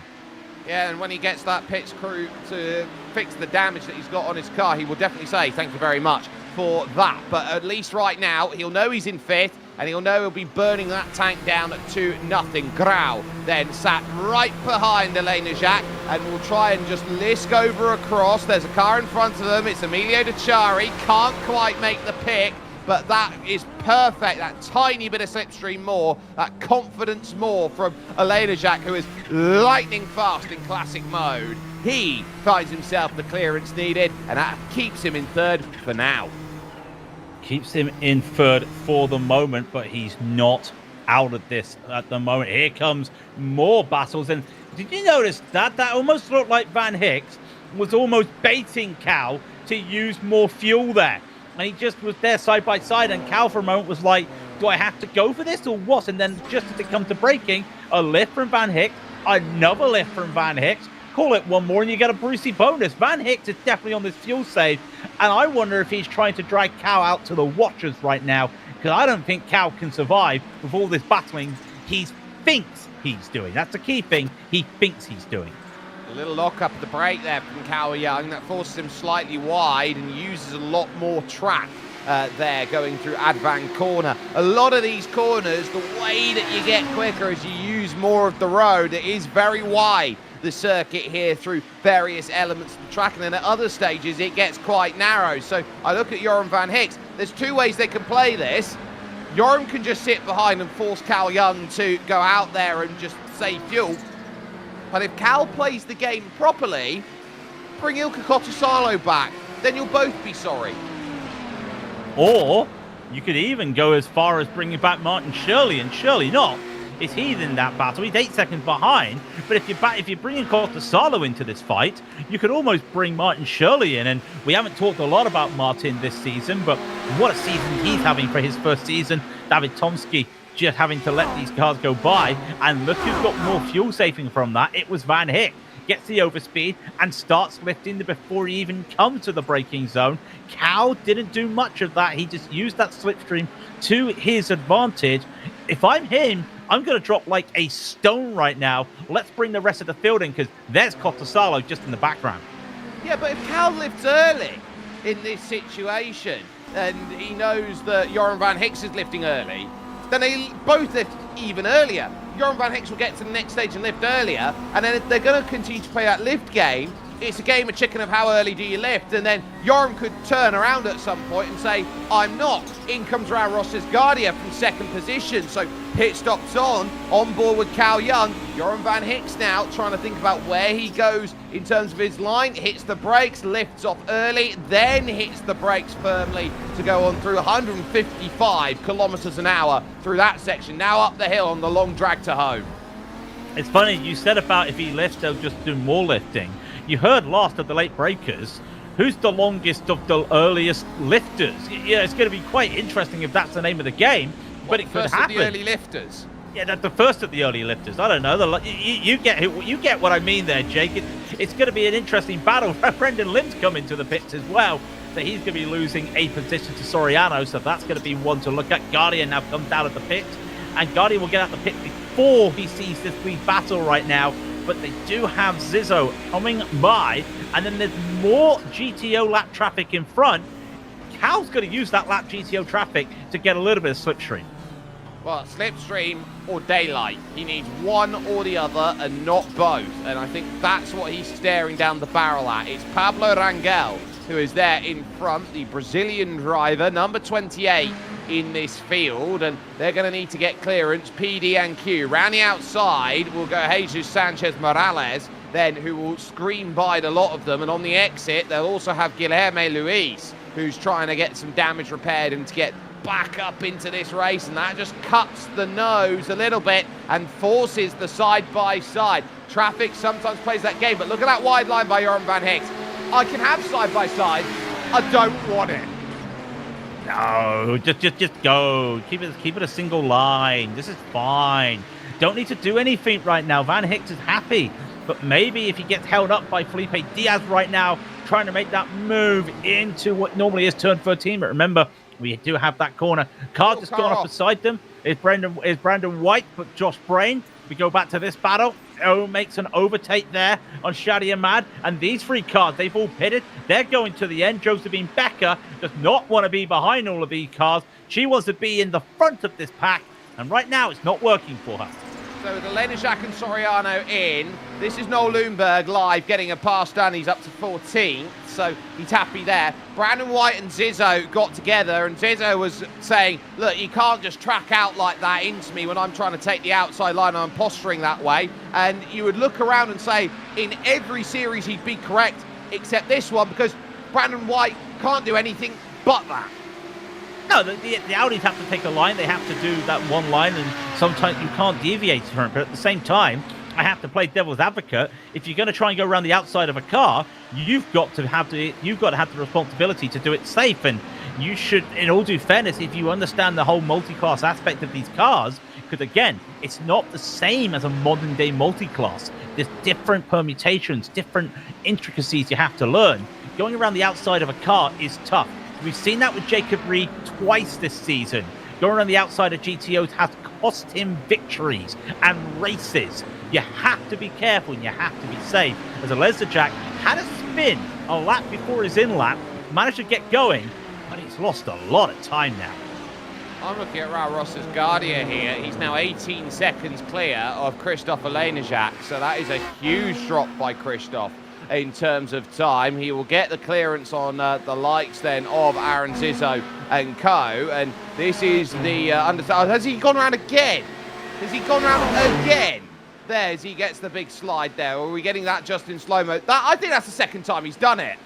Yeah, and when he gets that pits crew to fix the damage that he's got on his car, he will definitely say thank you very much for that. But at least right now, he'll know he's in 5th, and he'll know he'll be burning that tank down at 2-0. Grau then sat right behind Elenijak and will try and just lisk over across. There's a car in front of them. It's Emilio De Ciari. Can't quite make the pick, but that is perfect. That tiny bit of slipstream more, that confidence more from Elena Jack, who is lightning fast in classic mode. He finds himself the clearance needed, and that keeps him in third for now. Keeps him in third for the moment, but he's not out of this at the moment. Here comes more battles, and did you notice that? That almost looked like Van Hicks was almost baiting Cal to use more fuel there. And he just was there side by side, and Cal for a moment was like, do I have to go for this or what? And then just as it comes to braking, a lift from Van Hicks, another lift from Van Hicks, call it one more and you get a Brucey bonus. Van Hicks is definitely on this fuel save, and I wonder if he's trying to drag Cal out to the watchers right now, because I don't think Cal can survive with all this battling he thinks he's doing. That's the key thing, he thinks he's doing. A little lock up at the brake there from Cal Young. That forces him slightly wide and uses a lot more track there going through Advan corner. A lot of these corners, the way that you get quicker as you use more of the road, it is very wide, the circuit here, through various elements of the track, and then at other stages it gets quite narrow. So I look at Joram Van Hicks. There's two ways they can play this. Joram can just sit behind and force Cal Young to go out there and just save fuel. But if Cal plays the game properly, bring Ilka Kotosalo back, then you'll both be sorry. Or you could even go as far as bringing back Martin Shirley, and Shirley not. Is he in that battle? He's 8 seconds behind, but if you're bringing Kotosalo into this fight, you could almost bring Martin Shirley in, and we haven't talked a lot about Martin this season, but what a season he's having for his first season. David Tomsky just having to let these cars go by, and look who's got more fuel saving from that. It was Van Hick. Gets the overspeed and starts lifting before he even comes to the braking zone. Cal didn't do much of that. He just used that slipstream to his advantage. If I'm him, I'm going to drop like a stone right now. Let's bring the rest of the field in, because there's Kotosalo just in the background. Yeah, but if Cal lifts early in this situation, and he knows that Joram Van Hicks is lifting early, then they both lift even earlier. Joram Van Hicks will get to the next stage and lift earlier, and then if they're going to continue to play that lift game, it's a game of chicken of how early do you lift, and then Joram could turn around at some point and say, I'm not. In comes Raul Rosses Guardia from second position, so pit stops on board with Cal Young. Joram Van Hicks now trying to think about where he goes in terms of his line, hits the brakes, lifts off early, then hits the brakes firmly to go on through 155 kilometers an hour through that section, now up the hill on the long drag to home. It's funny, you said about if he lifts, they'll just do more lifting. You heard last of the late breakers, who's the longest of the earliest lifters? Yeah, it's going to be quite interesting if that's the name of the game, but it could happen. The early lifters? Yeah, that's the first of the early lifters. I don't know. You get what I mean there, Jake. It's going to be an interesting battle. Brendan Lim's coming to the pits as well, so he's going to be losing a position to Soriano, so that's going to be one to look at. Guardian now comes out of the pit, and Guardian will get out the pit before he sees this big battle right now. But they do have Zizzo coming by, and then there's more GTO lap traffic in front. Cal's going to use that lap GTO traffic to get a little bit of slipstream. Well, slipstream or daylight. He needs one or the other and not both. And I think that's what he's staring down the barrel at. It's Pablo Rangel who is there in front, the Brazilian driver, number 28 in this field, and they're going to need to get clearance. PD and Q. Round the outside will go Jesus Sanchez Morales, then who will screen by the lot of them, and on the exit they'll also have Guilherme Luis, who's trying to get some damage repaired and to get back up into this race, and that just cuts the nose a little bit and forces the side-by-side. Traffic sometimes plays that game, but look at that wide line by Joram Van Hicks. I can have side-by-side, I don't want it. No, just go. Keep it a single line. This is fine. Don't need to do anything right now. Van Hicks is happy, but maybe if he gets held up by Felipe Diaz right now, trying to make that move into what normally is turn 13. But remember, we do have that corner. Car just gone off beside them. Is Brandon White, but Josh Brain. We go back to this battle. Oh, makes an overtake there on Shadi Ahmad. And these three cars, they've all pitted. They're going to the end. Josephine Becker does not want to be behind all of these cars. She wants to be in the front of this pack. And right now, it's not working for her. So with Lenishak and Soriano in, this is Noel Lundberg live, getting a pass done. He's up to 14th, so he's happy there. Brandon White and Zizzo got together, and Zizzo was saying, look, you can't just track out like that into me when I'm trying to take the outside line and I'm posturing that way. And you would look around and say, in every series he'd be correct, except this one, because Brandon White can't do anything but that. No, the Audis have to take a line. They have to do that one line, and sometimes you can't deviate from it. But at the same time, I have to play devil's advocate. If you're going to try and go around the outside of a car, you've got to have the responsibility to do it safe. And you should, in all due fairness, if you understand the whole multi-class aspect of these cars, because again, it's not the same as a modern day multi-class. There's different permutations, different intricacies you have to learn. Going around the outside of a car is tough. We've seen that with Jacob Reed twice this season. Going around the outside of GTOs has cost him victories and races. You have to be careful and you have to be safe. As Alesza Jack had a spin a lap before his in-lap, managed to get going, but he's lost a lot of time now. I'm looking at Raul Ross's Guardia here. He's now 18 seconds clear of Christophe Lenishak, so that is a huge drop by Christophe. In terms of time, he will get the clearance on the likes then of Aaron Zizzo and co. And this is the has he gone around again? Has he gone around again? There, as he gets the big slide there. Or are we getting that just in slow-mo? I think that's the second time he's done it.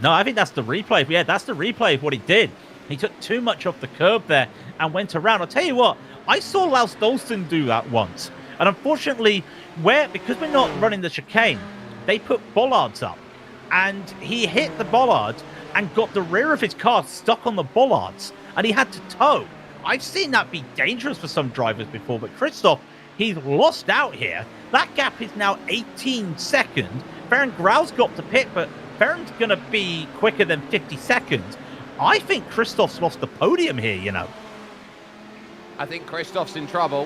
No, I think that's the replay. Yeah, that's the replay of what he did. He took too much off the curb there and went around. I'll tell you what, I saw Laus Dolston do that once. And unfortunately, because we're not running the chicane, they put bollards up, and he hit the bollards and got the rear of his car stuck on the bollards, and he had to tow. I've seen that be dangerous for some drivers before, but Christophe, he's lost out here. That gap is now 18 seconds. Ferran Grau's got to pit, but Ferran's going to be quicker than 50 seconds. I think Christophe's lost the podium here, you know. I think Christophe's in trouble.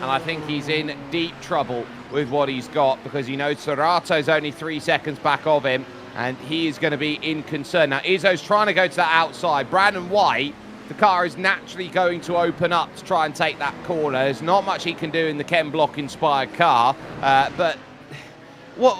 And I think he's in deep trouble with what he's got, because he knows Sorato's only 3 seconds back of him, and he is going to be in concern. Now, Izzo's trying to go to that outside. Brandon White, the car is naturally going to open up to try and take that corner. There's not much he can do in the Ken Block-inspired car, but what...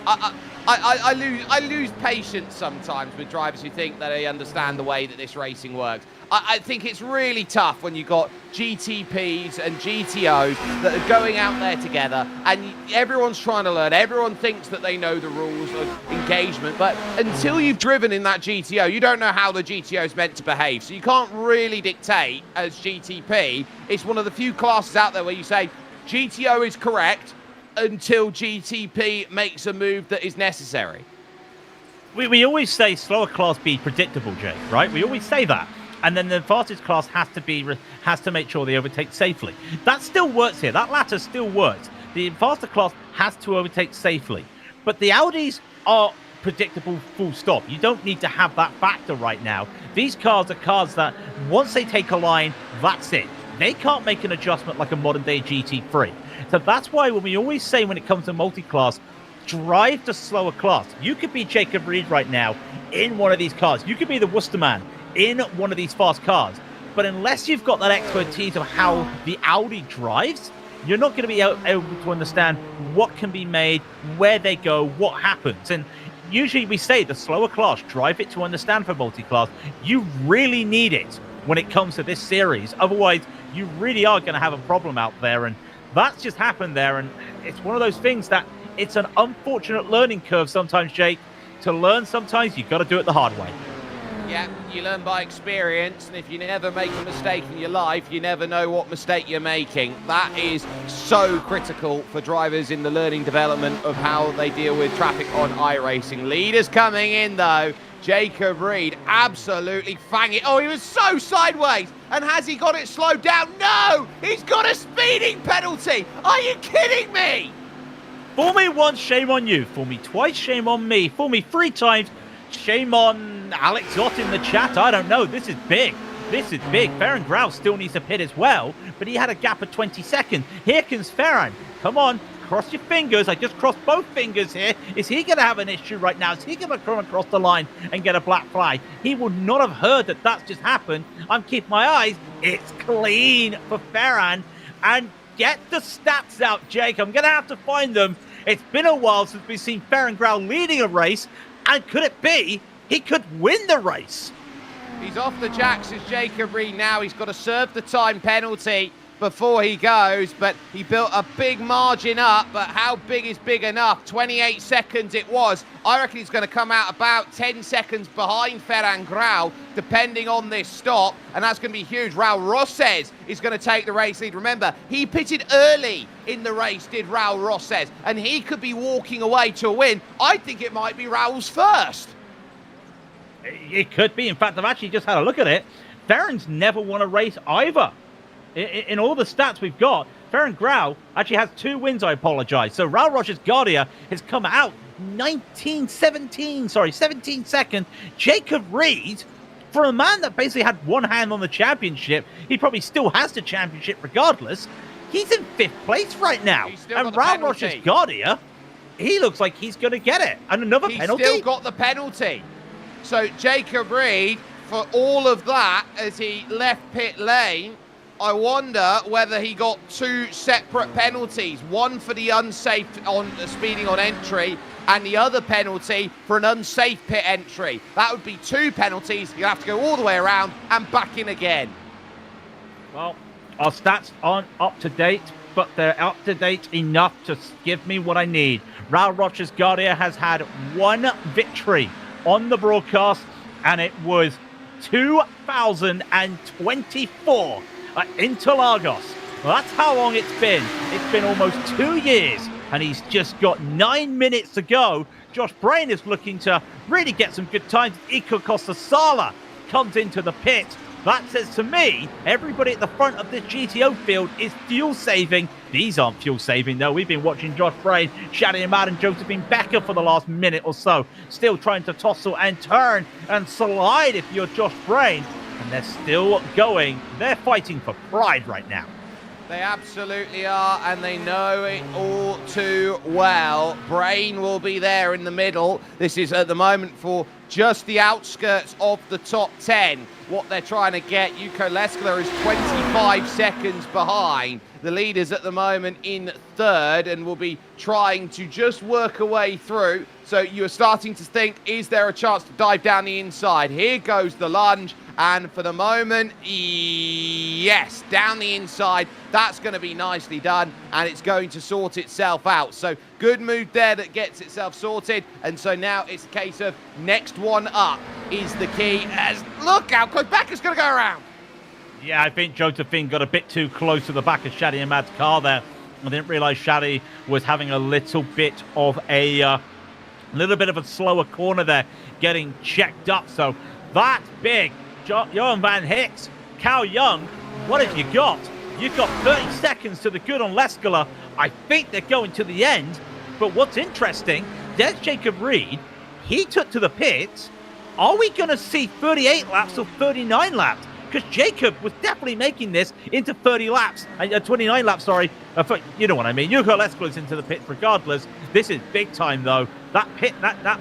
I lose patience sometimes with drivers who think that they understand the way that this racing works. I think it's really tough when you've got GTPs and GTOs that are going out there together, and everyone's trying to learn. Everyone thinks that they know the rules of engagement, but until you've driven in that GTO, you don't know how the GTO is meant to behave. So you can't really dictate as GTP. It's one of the few classes out there where you say GTO is correct until GTP makes a move that is necessary. We always say slower class be predictable, Jake, right? We always say that. And then the fastest class has to make sure they overtake safely. That still works here. That latter still works. The faster class has to overtake safely. But the Audis are predictable full stop. You don't need to have that factor right now. These cars are cars that once they take a line, that's it. They can't make an adjustment like a modern day GT3. So that's why when we always say when it comes to multi-class, drive the slower class. You could be Jacob Reed right now in one of these cars. You could be the Worcesterman in one of these fast cars. But unless you've got that expertise of how the Audi drives, you're not going to be able to understand what can be made, where they go, what happens. And usually we say the slower class, drive it to understand for multi-class. You really need it when it comes to this series. Otherwise, you really are going to have a problem out there. And that's just happened there. And it's one of those things that it's an unfortunate learning curve sometimes, Jake. To learn sometimes, you've got to do it the hard way. Yeah, you learn by experience, and if you never make a mistake in your life, you never know what mistake you're making. That is so critical for drivers in the learning development of how they deal with traffic on iRacing. Leaders coming in, though. Jacob Reed absolutely fanging. Oh, he was so sideways. And has he got it slowed down? No! He's got a speeding penalty! Are you kidding me? Fool me once, shame on you. Fool me twice, shame on me. Fool me 3 times, shame on Alex Ott in the chat. I don't know. This is big. This is big. Ferran Grau still needs to pit as well, but he had a gap of 20 seconds. Here comes Ferran. Come on. Cross your fingers. I just crossed both fingers here. Is he going to have an issue right now? Is he going to come across the line and get a black flag? He would not have heard that that's just happened. I'm keeping my eyes. It's clean for Ferran. and get the stats out, Jake. I'm going to have to find them. It's been a while since we've seen Ferenc Grau leading a race, and could it be he could win the race? He's off the jacks as Jacob Reed now. He's got to serve the time penalty before he goes, but he built a big margin up, but how big is big enough? 28 seconds it was. I reckon he's going to come out about 10 seconds behind Ferenc Grau, depending on this stop, and that's going to be huge. Raul Rosses is going to take the race lead. Remember, he pitted early in the race, did Raul Rosses, and he could be walking away to a win. I think it might be Raul's first. It could be. In fact, I've actually just had a look at it. Ferenc's never won a race either. In all the stats we've got, Ferenc Grau actually has 2 wins, I apologize. So Raul Roches Guardia has come out 17 seconds. Jacob Reed, for a man that basically had one hand on the championship, he probably still has the championship regardless. He's in 5th place right now. And Raul Roches Guardia, he looks like he's going to get it. And another penalty. He's still got the penalty. So Jacob Reed, for all of that, as he left pit lane, I wonder whether he got 2 separate penalties. One for the unsafe on speeding on entry, and the other penalty for an unsafe pit entry. That would be 2 penalties. You have to go all the way around and back in again. Well, our stats aren't up to date, but they're up to date enough to give me what I need. Raul Roches Guardia has had 1 victory on the broadcast, and it was 2024 at Interlagos. Well, that's how long it's been. It's been almost 2 years, and he's just got 9 minutes to go. Josh Brain is looking to really get some good times. Iko Costa Sala comes into the pit. That says to me, everybody at the front of this GTO field is fuel saving. These aren't fuel saving though. We've been watching Josh Brain, Shadi Ahmad and Josephine Becker for the last minute or so. Still trying to tussle and turn and slide if you're Josh Brain. And they're still going. They're fighting for pride right now. They absolutely are, and they know it all too well. Brain will be there in the middle. This is at the moment for just the outskirts of the top 10. What they're trying to get, Yuko Leskler is 25 seconds behind the leaders at the moment in 3rd, and will be trying to just work a way through. So you're starting to think, is there a chance to dive down the inside? Here goes the lunge, and for the moment, yes, down the inside. That's going to be nicely done, and it's going to sort itself out. So good move there that gets itself sorted, and so now it's a case of next one up is the key. As look out, because Becker's going to go around. Yeah, I think Josephine got a bit too close to the back of Shadi Ahmad's car there. I didn't realize Shadi was having a little bit of a slower corner there, getting checked up. So that's big. Johan Van Hicks, Cal Young, what have you got? You've got 30 seconds to the good on Leskala. I think they're going to the end. But what's interesting, there's Jacob Reed. He took to the pits. Are we going to see 38 laps or 39 laps? Because Jacob was definitely making this into 29 laps, you know what I mean. Yuko Leskala's into the pits regardless. This is big time, though. That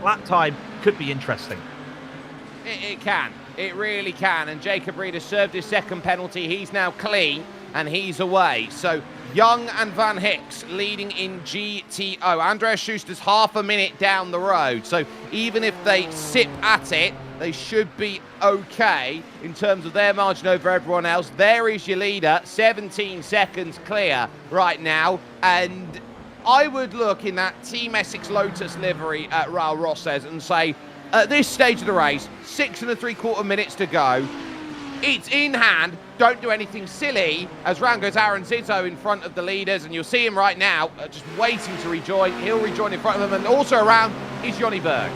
lap time could be interesting. It can. It really can. And Jacob Reed has served his 2nd penalty. He's now clean, and he's away. So Young and Van Hicks leading in GTO. Andreas Schuster's half a minute down the road. So even if they sip at it, they should be okay in terms of their margin over everyone else. There is your leader, 17 seconds clear right now. And I would look in that Team Essex Lotus livery at Raul Rosses and say, at this stage of the race, 6 3/4 minutes to go. It's in hand. Don't do anything silly, as round goes Aaron Zizzo in front of the leaders, and you'll see him right now just waiting to rejoin. He'll rejoin in front of them, and also around is Jonny Berg.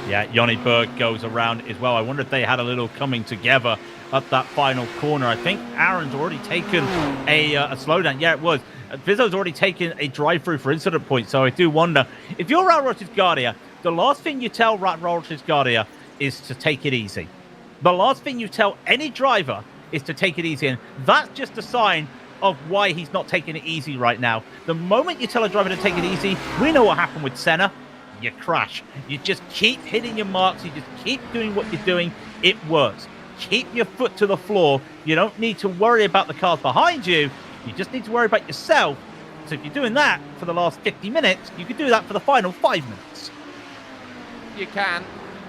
Yeah, Jonny Berg goes around as well. I wonder if they had a little coming together at that final corner. I think Aaron's already taken a slowdown. Yeah, it was. Vizzo's already taken a drive-through for incident point, so I do wonder. If you're Raul Roches Guardia, the last thing you tell Raul Roches Guardia is to take it easy. The last thing you tell any driver is to take it easy, and that's just a sign of why he's not taking it easy right now. The moment you tell a driver to take it easy, we know what happened with Senna. You crash. You just keep hitting your marks. You just keep doing what you're doing. It works. Keep your foot to the floor. You don't need to worry about the cars behind you. You just need to worry about yourself. So if you're doing that for the last 50 minutes, you could do that for the final 5 minutes. You can.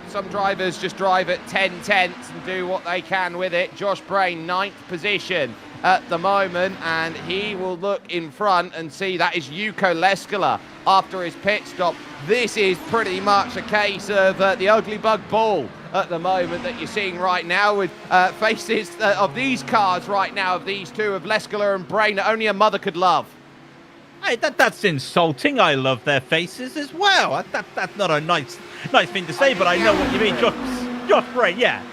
Some drivers just drive at 10 tenths and do what they can with it. Josh Brain, 9th position at the moment, and he will look in front and see that is Yuko Leskala after his pit stop. This is pretty much a case of the ugly bug ball at the moment that you're seeing right now with faces of these cars right now, of these two, of Leskala and Brain, that only a mother could love. Hey, that's insulting. I love their faces as well. That's not a nice thing to say, but I know what you mean. Josh Brain, yeah.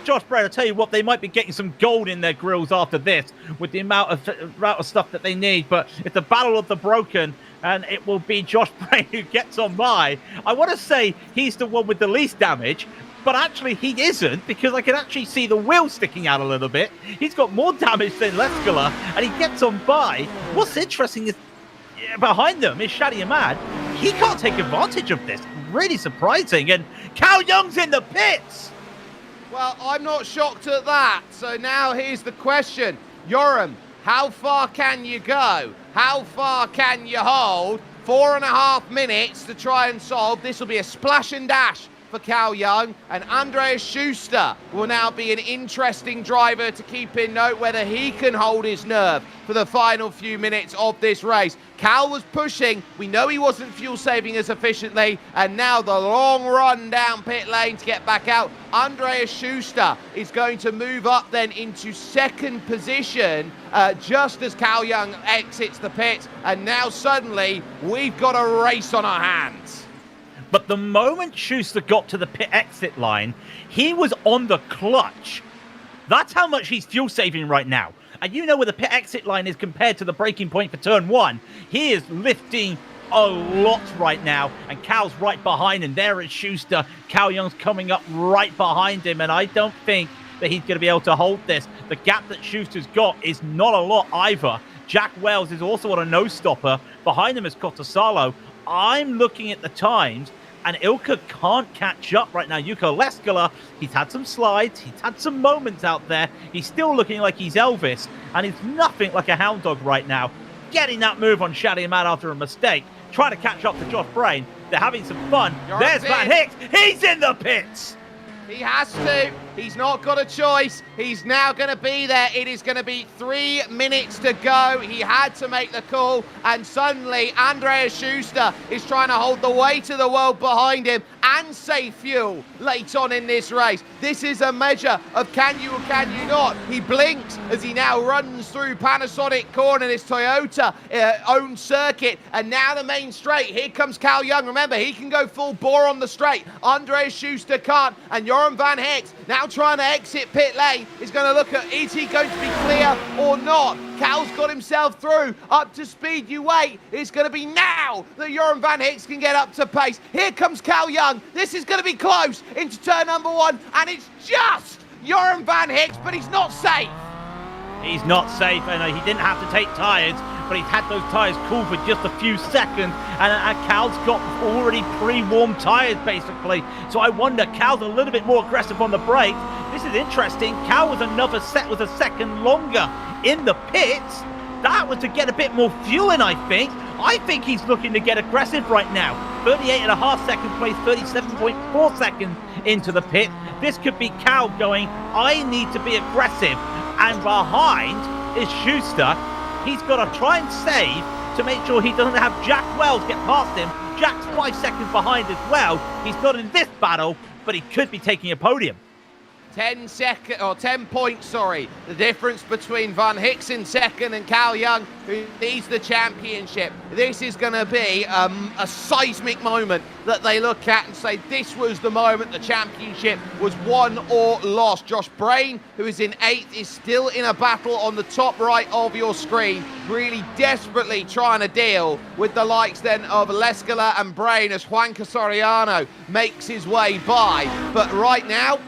Josh Brain, I'll tell you what, they might be getting some gold in their grills after this with the amount of stuff that they need, but it's the battle of the broken, and it will be Josh Brain who gets on by. I want to say he's the one with the least damage, but actually he isn't, because I can actually see the wheel sticking out a little bit. He's got more damage than Leskala, and he gets on by. What's interesting is behind them is Shadi Ahmad. He can't take advantage of this. Really surprising. And Cal Young's in the pits. Well, I'm not shocked at that. So now here's the question. Yoram, how far can you go? How far can you hold? 4.5 minutes to try and solve. This will be a splash and dash for Cal Young, and Andreas Schuster will now be an interesting driver to keep in note whether he can hold his nerve for the final few minutes of this race. Cal was pushing, we know he wasn't fuel saving as efficiently, and now the long run down pit lane to get back out. Andreas Schuster is going to move up then into 2nd position just as Cal Young exits the pit, and now suddenly we've got a race on our hands. But the moment Schuster got to the pit exit line, he was on the clutch. That's how much he's fuel saving right now. And you know where the pit exit line is compared to the braking point for turn 1. He is lifting a lot right now, and Cal's right behind him. There is Schuster. Cal Young's coming up right behind him, and I don't think that he's going to be able to hold this. The gap that Schuster's got is not a lot either. Jack Wells is also on a no-stopper. Behind him is Cotasalo. I'm looking at the times, and Ilka can't catch up right now. Yuko Leskala, he's had some slides, he's had some moments out there. He's still looking like he's Elvis, and he's nothing like a hound dog right now. Getting that move on Shadi Ahmad after a mistake, trying to catch up to Josh Brain. They're having some fun. There's Van Hicks. He's in the pits. He has to. He's not got a choice. He's now going to be there. It is going to be 3 minutes to go. He had to make the call, and suddenly Andreas Schuster is trying to hold the weight of the world behind him and save fuel late on in this race. This is a measure of can you or can you not. He blinks as he now runs through Panasonic corner, this Toyota owned circuit, and now the main straight. Here comes Cal Young. Remember, he can go full bore on the straight. Andreas Schuster can't, and Joran Van Hicks now trying to exit pit lane is going to look at, is he going to be clear or not? Cal's got himself through, up to speed, you wait. It's going to be now that Joran Van Hicks can get up to pace. Here comes Cal Young. This is going to be close into turn number 1, and it's just Joran Van Hicks, but he's not safe. He's not safe, and he didn't have to take tyres, but he's had those tyres cool for just a few seconds, and Cal's got already pre-warmed tyres, basically. So I wonder, Cal's a little bit more aggressive on the brakes. This is interesting. Cal was a second longer in the pits. That was to get a bit more fuel in, I think. I think he's looking to get aggressive right now. 38.5 second place, 37.4 seconds into the pit. This could be Cal going, I need to be aggressive. And behind is Schuster. He's got to try and save to make sure he doesn't have Jack Wells get past him. Jack's 5 seconds behind as well. He's not in this battle, but he could be taking a podium. 10 points, sorry. The difference between Van Hicks in second and Cal Young, who leads the championship. This is going to be a seismic moment that they look at and say, this was the moment the championship was won or lost. Josh Brain, who is in 8th, is still in a battle on the top right of your screen, really desperately trying to deal with the likes then of Leskala and Brain as Juan Casariano makes his way by. But right now,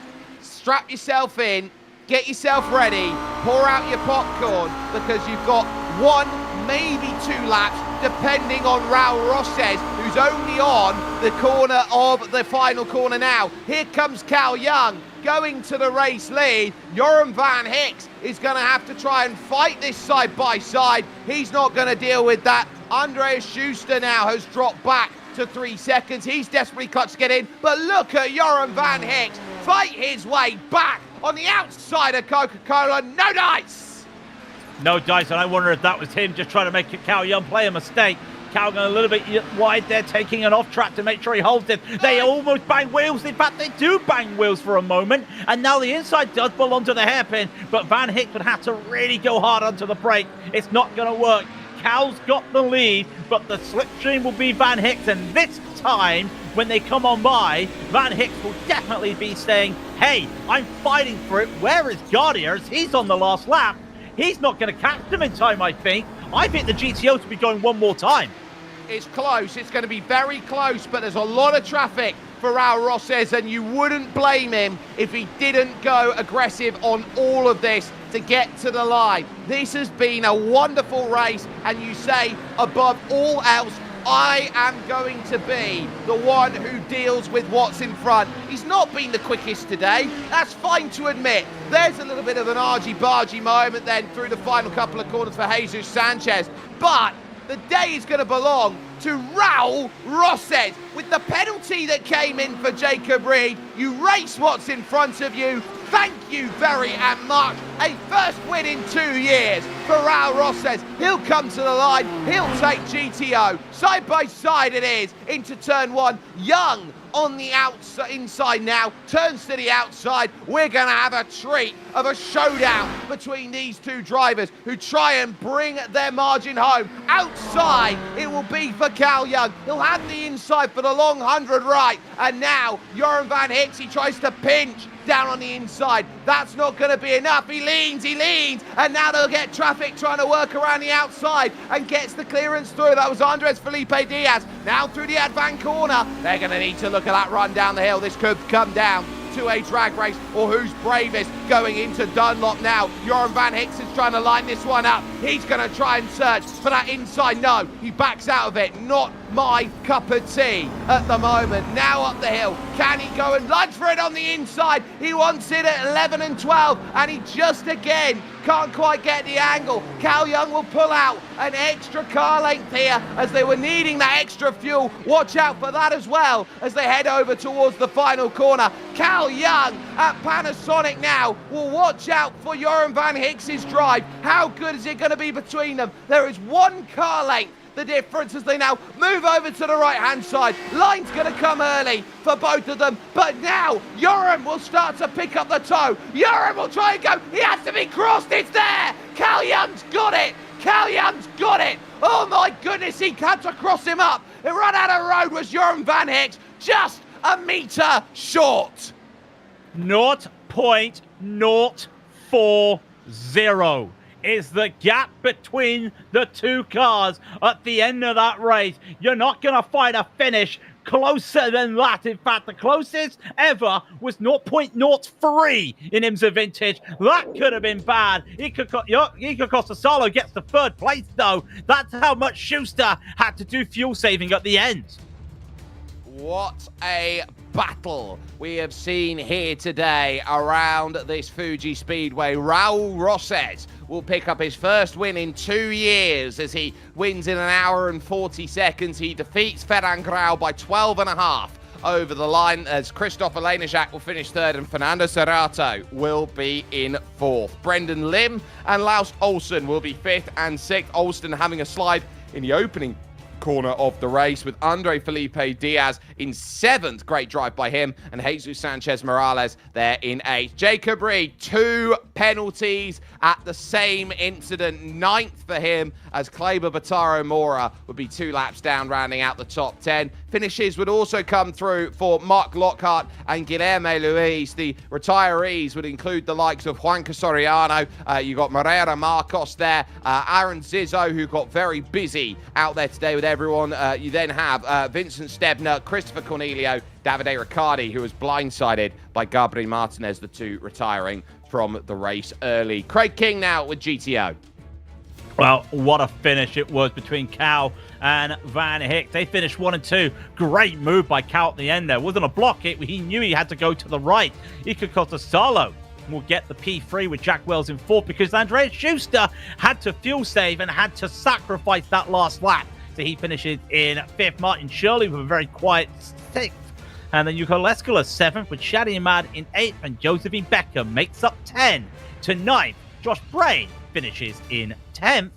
strap yourself in, get yourself ready, pour out your popcorn, because you've got 1, maybe 2 laps depending on Raul Rosses, who's only on the corner of the final corner now. Here comes Cal Young going to the race lead. Joran van Hicks is going to have to try and fight this side by side. He's not going to deal with that. Andreas Schuster now has dropped back to 3 seconds. He's desperately clutched to get in, but look at Joran van Hicks fight his way back on the outside of Coca-Cola. No dice! No dice, and I wonder if that was him just trying to make Cal Young play a mistake. Cal going a little bit wide there, taking an off track to make sure he holds it. They almost bang wheels. In fact, they do bang wheels for a moment, and now the inside does belong to the hairpin, but Van Hicks would have to really go hard onto the brake. It's not going to work. Cal's got the lead, but the slipstream will be Van Hicks, and this time, when they come on by, Van Hicks will definitely be saying, hey, I'm fighting for it. Where is Gardiers? He's on the last lap. He's not going to catch them in time, I think. I think the GTO to be going one more time. It's close. It's going to be very close, but there's a lot of traffic for Raul Rosses, and you wouldn't blame him if he didn't go aggressive on all of this to get to the line. This has been a wonderful race, and you say, above all else, I am going to be the one who deals with what's in front. He's not been the quickest today. That's fine to admit. There's a little bit of an argy-bargy moment then through the final couple of corners for Jesus Sanchez, but the day is going to belong to Raul Rosses. With the penalty that came in for Jacob Reed, you race what's in front of you. Thank you very much. A first win in 2 years for Raul Rosses. He'll come to the line. He'll take GTO. Side by side it is into turn one. Young on the outside, inside now, turns to the outside. We're going to have a treat of a showdown between these two drivers who try and bring their margin home. Outside, it will be for Cal Young. He'll have the inside for the long 100 right. And now, Joran van Hicks, he tries to pinch down on the inside. That's not going to be enough. He leans, and now they'll get traffic trying to work around the outside and gets the clearance through. That was Andres Felipe Diaz. Now through the Advan corner. They're going to need to look at that run down the hill. This could come down to a drag race, or who's bravest going into Dunlop now. Joran van Hicks is trying to line this one up. He's going to try and search for that inside. No, he backs out of it. Not my cup of tea at the moment. Now up the hill. Can he go and lunge for it on the inside? He wants it at 11 and 12, and he just again can't quite get the angle. Cal Young will pull out an extra car length here as they were needing that extra fuel. Watch out for that as well as they head over towards the final corner. Cal Young at Panasonic now will watch out for Joran van Hicks' drive. How good is it going to be between them? There is one car length. The difference as they now move over to the right-hand side. Line's going to come early for both of them, but now Joran will start to pick up the toe. Joran will try and go. He has to be crossed. It's there. Cal Young's got it. Cal Young's got it. Oh, my goodness, he had to cross him up. It ran out of road was Joran van Hicks, just a metre short. 0.040 is the gap between the two cars at the end of that race. You're not going to find a finish closer than that. In fact, the closest ever was 0.03 in IMSA Vintage. That could have been bad. Iker Costa-Salo gets the third place, though. That's how much Schuster had to do fuel saving at the end. What a battle we have seen here today around this Fuji Speedway. Raul Rosses will pick up his first win in 2 years as he wins in 1 hour and 40 seconds. He defeats Ferran Grau by 12.5 over the line as Christopher Lenejak will finish third and Fernando Serrato will be in fourth. Brendan Lim and Laus Olsen will be fifth and sixth. Olsen having a slide in the opening corner of the race with Andre Felipe Diaz in seventh. Great drive by him. And Jesus Sanchez Morales there in eighth. Jacob Reed, 2 penalties at the same incident. Ninth for him as Kleber Bataro Mora would be 2 laps down, rounding out the top 10. Finishes would also come through for Mark Lockhart and Guilherme Luis. The retirees would include the likes of Juan Casoriano. You got Moreira Marcos there. Aaron Zizzo, who got very busy out there today with everyone. You then have Vincent Stebner, Christopher Cornelio, Davide Riccardi, who was blindsided by Gabriel Martinez, the two retiring from the race early. Craig King now with GTO. Well, what a finish it was between Cal and Van Hick. They finished 1 and 2. Great move by Cal at the end there. Wasn't a block hit. He knew he had to go to the right. Iker Costasalo will get the P3 with Jack Wells in fourth because Andreas Schuster had to fuel save and had to sacrifice that last lap. So he finishes in fifth. Martin Shirley with a very quiet sixth. And then Yuko Leskala seventh with Shadi Ahmad in eighth. And Josephine Becker makes up 10 to 9th. Josh Bray finishes in 10th.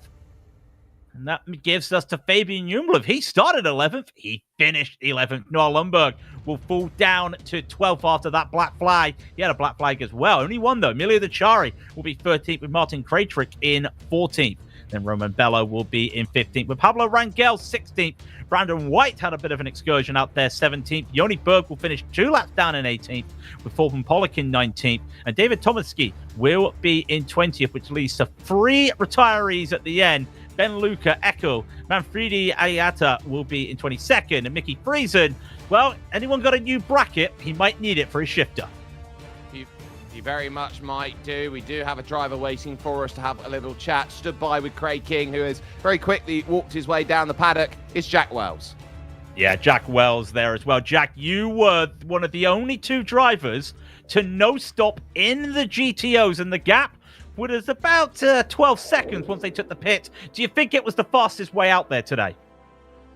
And that gives us to Fabian Junglev. He started 11th. He finished 11th. Noah Lundberg will fall down to 12th after that black flag. He had a black flag as well. Only one, though. Emilio Dachari will be 13th with Martin Krajcik in 14th. Then Roman Bello will be in 15th with Pablo Rangel 16th. Brandon White had a bit of an excursion out there 17th. Yoni Berg will finish 2 laps down in 18th with Thorben Pollock in 19th. And David Tomaski will be in 20th, which leads to 3 retirees at the end. Ben Luca, Echo, Manfredi Ayata will be in 22nd. And Mickey Friesen, well, anyone got a new bracket? He might need it for his shifter. You very much might do. We do have a driver waiting for us to have a little chat. Stood by with Craig King, who has very quickly walked his way down the paddock. It's Jack Wells. Yeah, Jack Wells there as well. Jack, you were one of the only 2 drivers to no stop in the GTOs, and the gap was about 12 seconds once they took the pit. Do you think it was the fastest way out there today?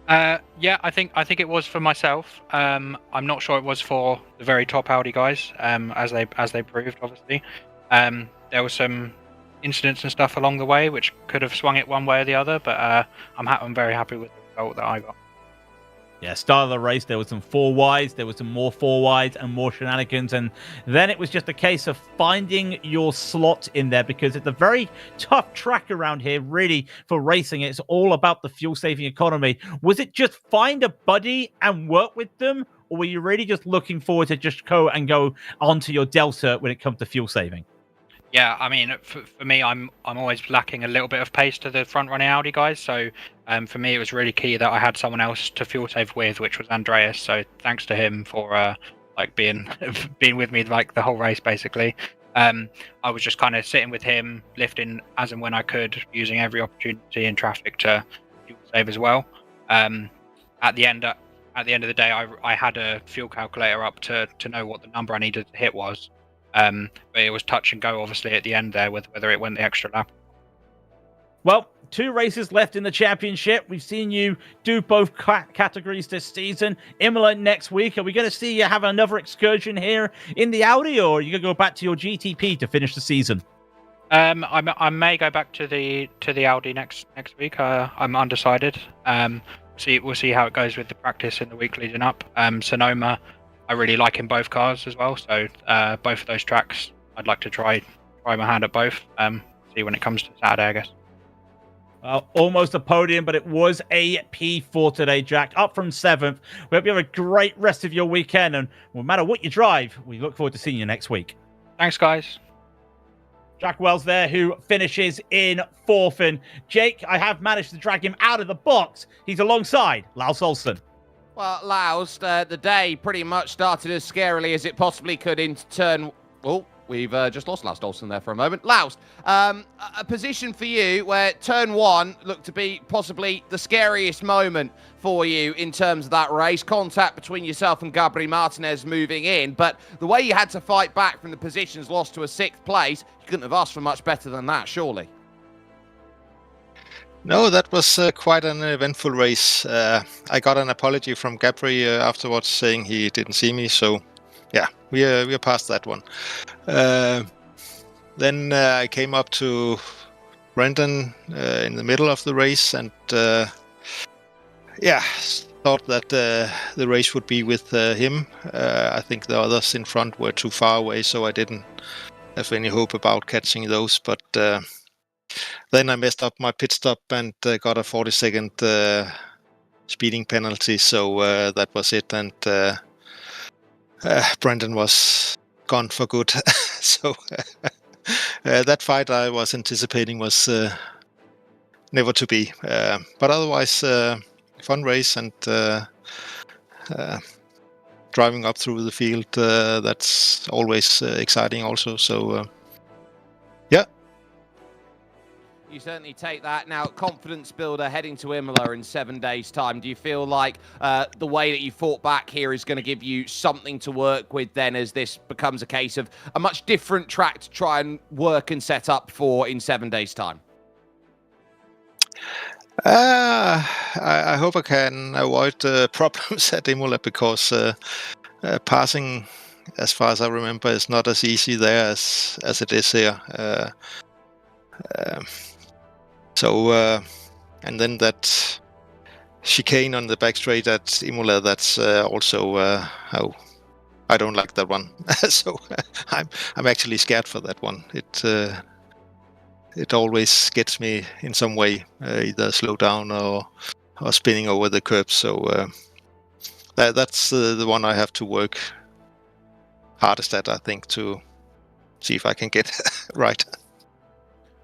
Yeah, I think it was for myself. I'm not sure it was for the very top Audi guys, as they proved, obviously. There were some incidents and stuff along the way which could have swung it one way or the other, but I'm very happy with the result that I got. Yeah, start of the race, there was some 4 wides, there was some more 4 wides and more shenanigans, and then it was just a case of finding your slot in there because it's a very tough track around here, really, for racing. It's all about the fuel-saving economy. Was it just find a buddy and work with them, or were you really just looking forward to just go onto your Delta when it comes to fuel saving? Yeah, I mean, for me, I'm always lacking a little bit of pace to the front-running Audi guys. So for me, it was really key that I had someone else to fuel save with, which was Andreas. So thanks to him for being with me like the whole race, basically. I was just kind of sitting with him, lifting as and when I could, using every opportunity in traffic to fuel save as well. At the end of the day, I had a fuel calculator up to know what the number I needed to hit was. But it was touch and go, obviously, at the end there, with whether it went the extra lap. Well, 2 races left in the championship. We've seen you do both categories this season. Imola next week. Are we going to see you have another excursion here in the Audi, or are you going to go back to your GTP to finish the season? I may go back to the Audi next week. I'm undecided. We'll see how it goes with the practice in the week leading up. Sonoma, I really like in both cars as well, so both of those tracks I'd like to try my hand at both. See when it comes to Saturday, I guess. Well, almost a podium, but it was a P4 today, Jack. Up from 7th. We hope you have a great rest of your weekend, and no matter what you drive, we look forward to seeing you next week. Thanks, guys. Jack Wells there, who finishes in 4th. And Jake, I have managed to drag him out of the box. He's alongside Lars Olsen. Well, Laus, the day pretty much started as scarily as it possibly could into turn... Oh, we've just lost Lars Olsen there for a moment. Laus, a position for you where turn 1 looked to be possibly the scariest moment for you in terms of that race. Contact between yourself and Gabriel Martinez moving in, but the way you had to fight back from the positions lost to a 6th place, you couldn't have asked for much better than that, surely. No, that was quite an eventful race. I got an apology from Gabriel afterwards saying he didn't see me, so yeah, we are past that one. Then I came up to Brendan in the middle of the race and thought that the race would be with him. I think the others in front were too far away, so I didn't have any hope about catching those, but then I messed up my pit stop and got a 40-second speeding penalty, so that was it, and Brendan was gone for good. So that fight I was anticipating was never to be. But otherwise, fun race, and driving up through the field, that's always exciting also. So, yeah. You certainly take that. Now, confidence builder heading to Imola in 7 days' time. Do you feel like the way that you fought back here is going to give you something to work with then, as this becomes a case of a much different track to try and work and set up for in 7 days' time? I hope I can avoid problems at Imola, because passing, as far as I remember, is not as easy there as it is here. And then that chicane on the back straight at Imola, that's also how I don't like that one. So I'm actually scared for that one. It always gets me in some way, either slow down or spinning over the curb. So that's the one I have to work hardest at, I think, to see if I can get right.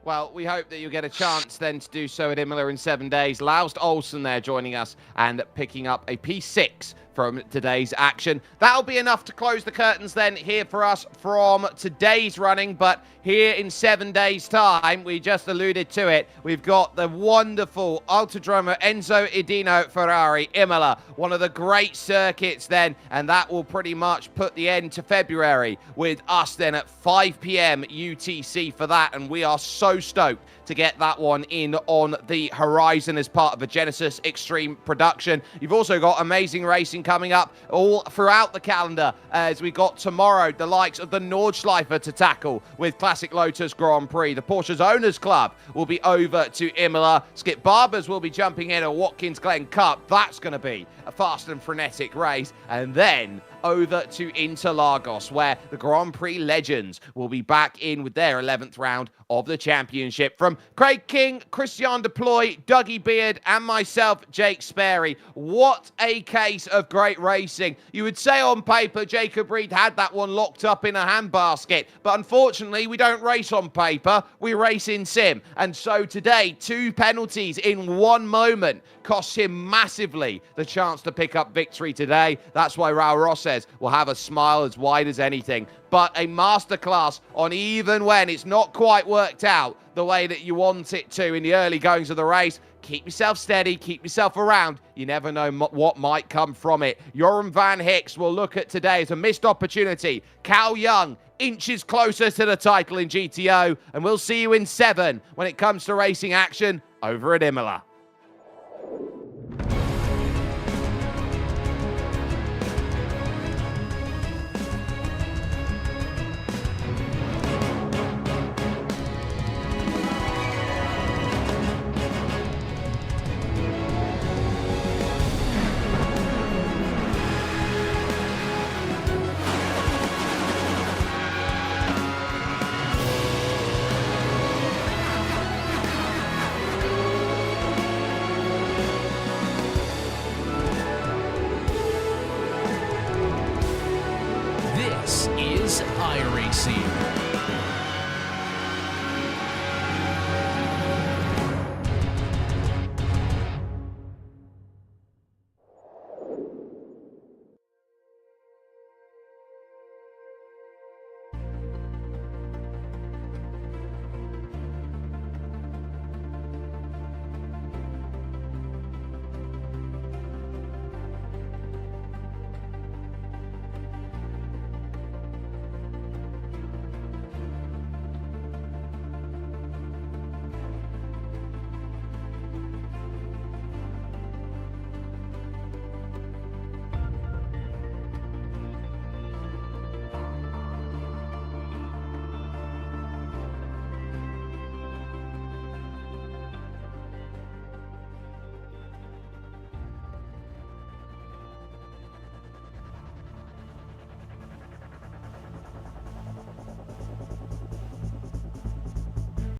Well, we hope that you'll get a chance then to do so at Imola in 7 days. Laust Olsen there joining us and picking up a P6 from today's action. That'll be enough to close the curtains then here for us from today's running. But here in 7 days' time, we just alluded to it, we've got the wonderful Autodromo Enzo Edino Ferrari Imola, one of the great circuits then, and that will pretty much put the end to February with us then at 5 p.m. UTC for that, and we are so stoked to get that one in on the horizon as part of a Genesis Extreme production. You've also got amazing racing coming up all throughout the calendar, as we got tomorrow the likes of the Nordschleife to tackle with Classic Lotus Grand Prix. The Porsche's Owners Club will be over to Imola. Skip Barbers will be jumping in a Watkins Glen Cup. That's going to be a fast and frenetic race. And then over to Interlagos, where the Grand Prix legends will be back in with their 11th round of the championship. From Craig King, Christian Deploy, Dougie Beard, and myself, Jake Sperry, what a case of great racing. You would say on paper, Jacob Reed had that one locked up in a handbasket, but unfortunately, we don't race on paper, we race in sim. And so today, 2 penalties in 1 moment cost him massively the chance to pick up victory today. That's why Raul Rosses will have a smile as wide as anything. But a masterclass on even when it's not quite worked out the way that you want it to in the early goings of the race. Keep yourself steady, keep yourself around. You never know what might come from it. Joram Van Hicks will look at today as a missed opportunity. Cal Young inches closer to the title in GTO, and we'll see you in 7 when it comes to racing action over at Imola. This is iRacing.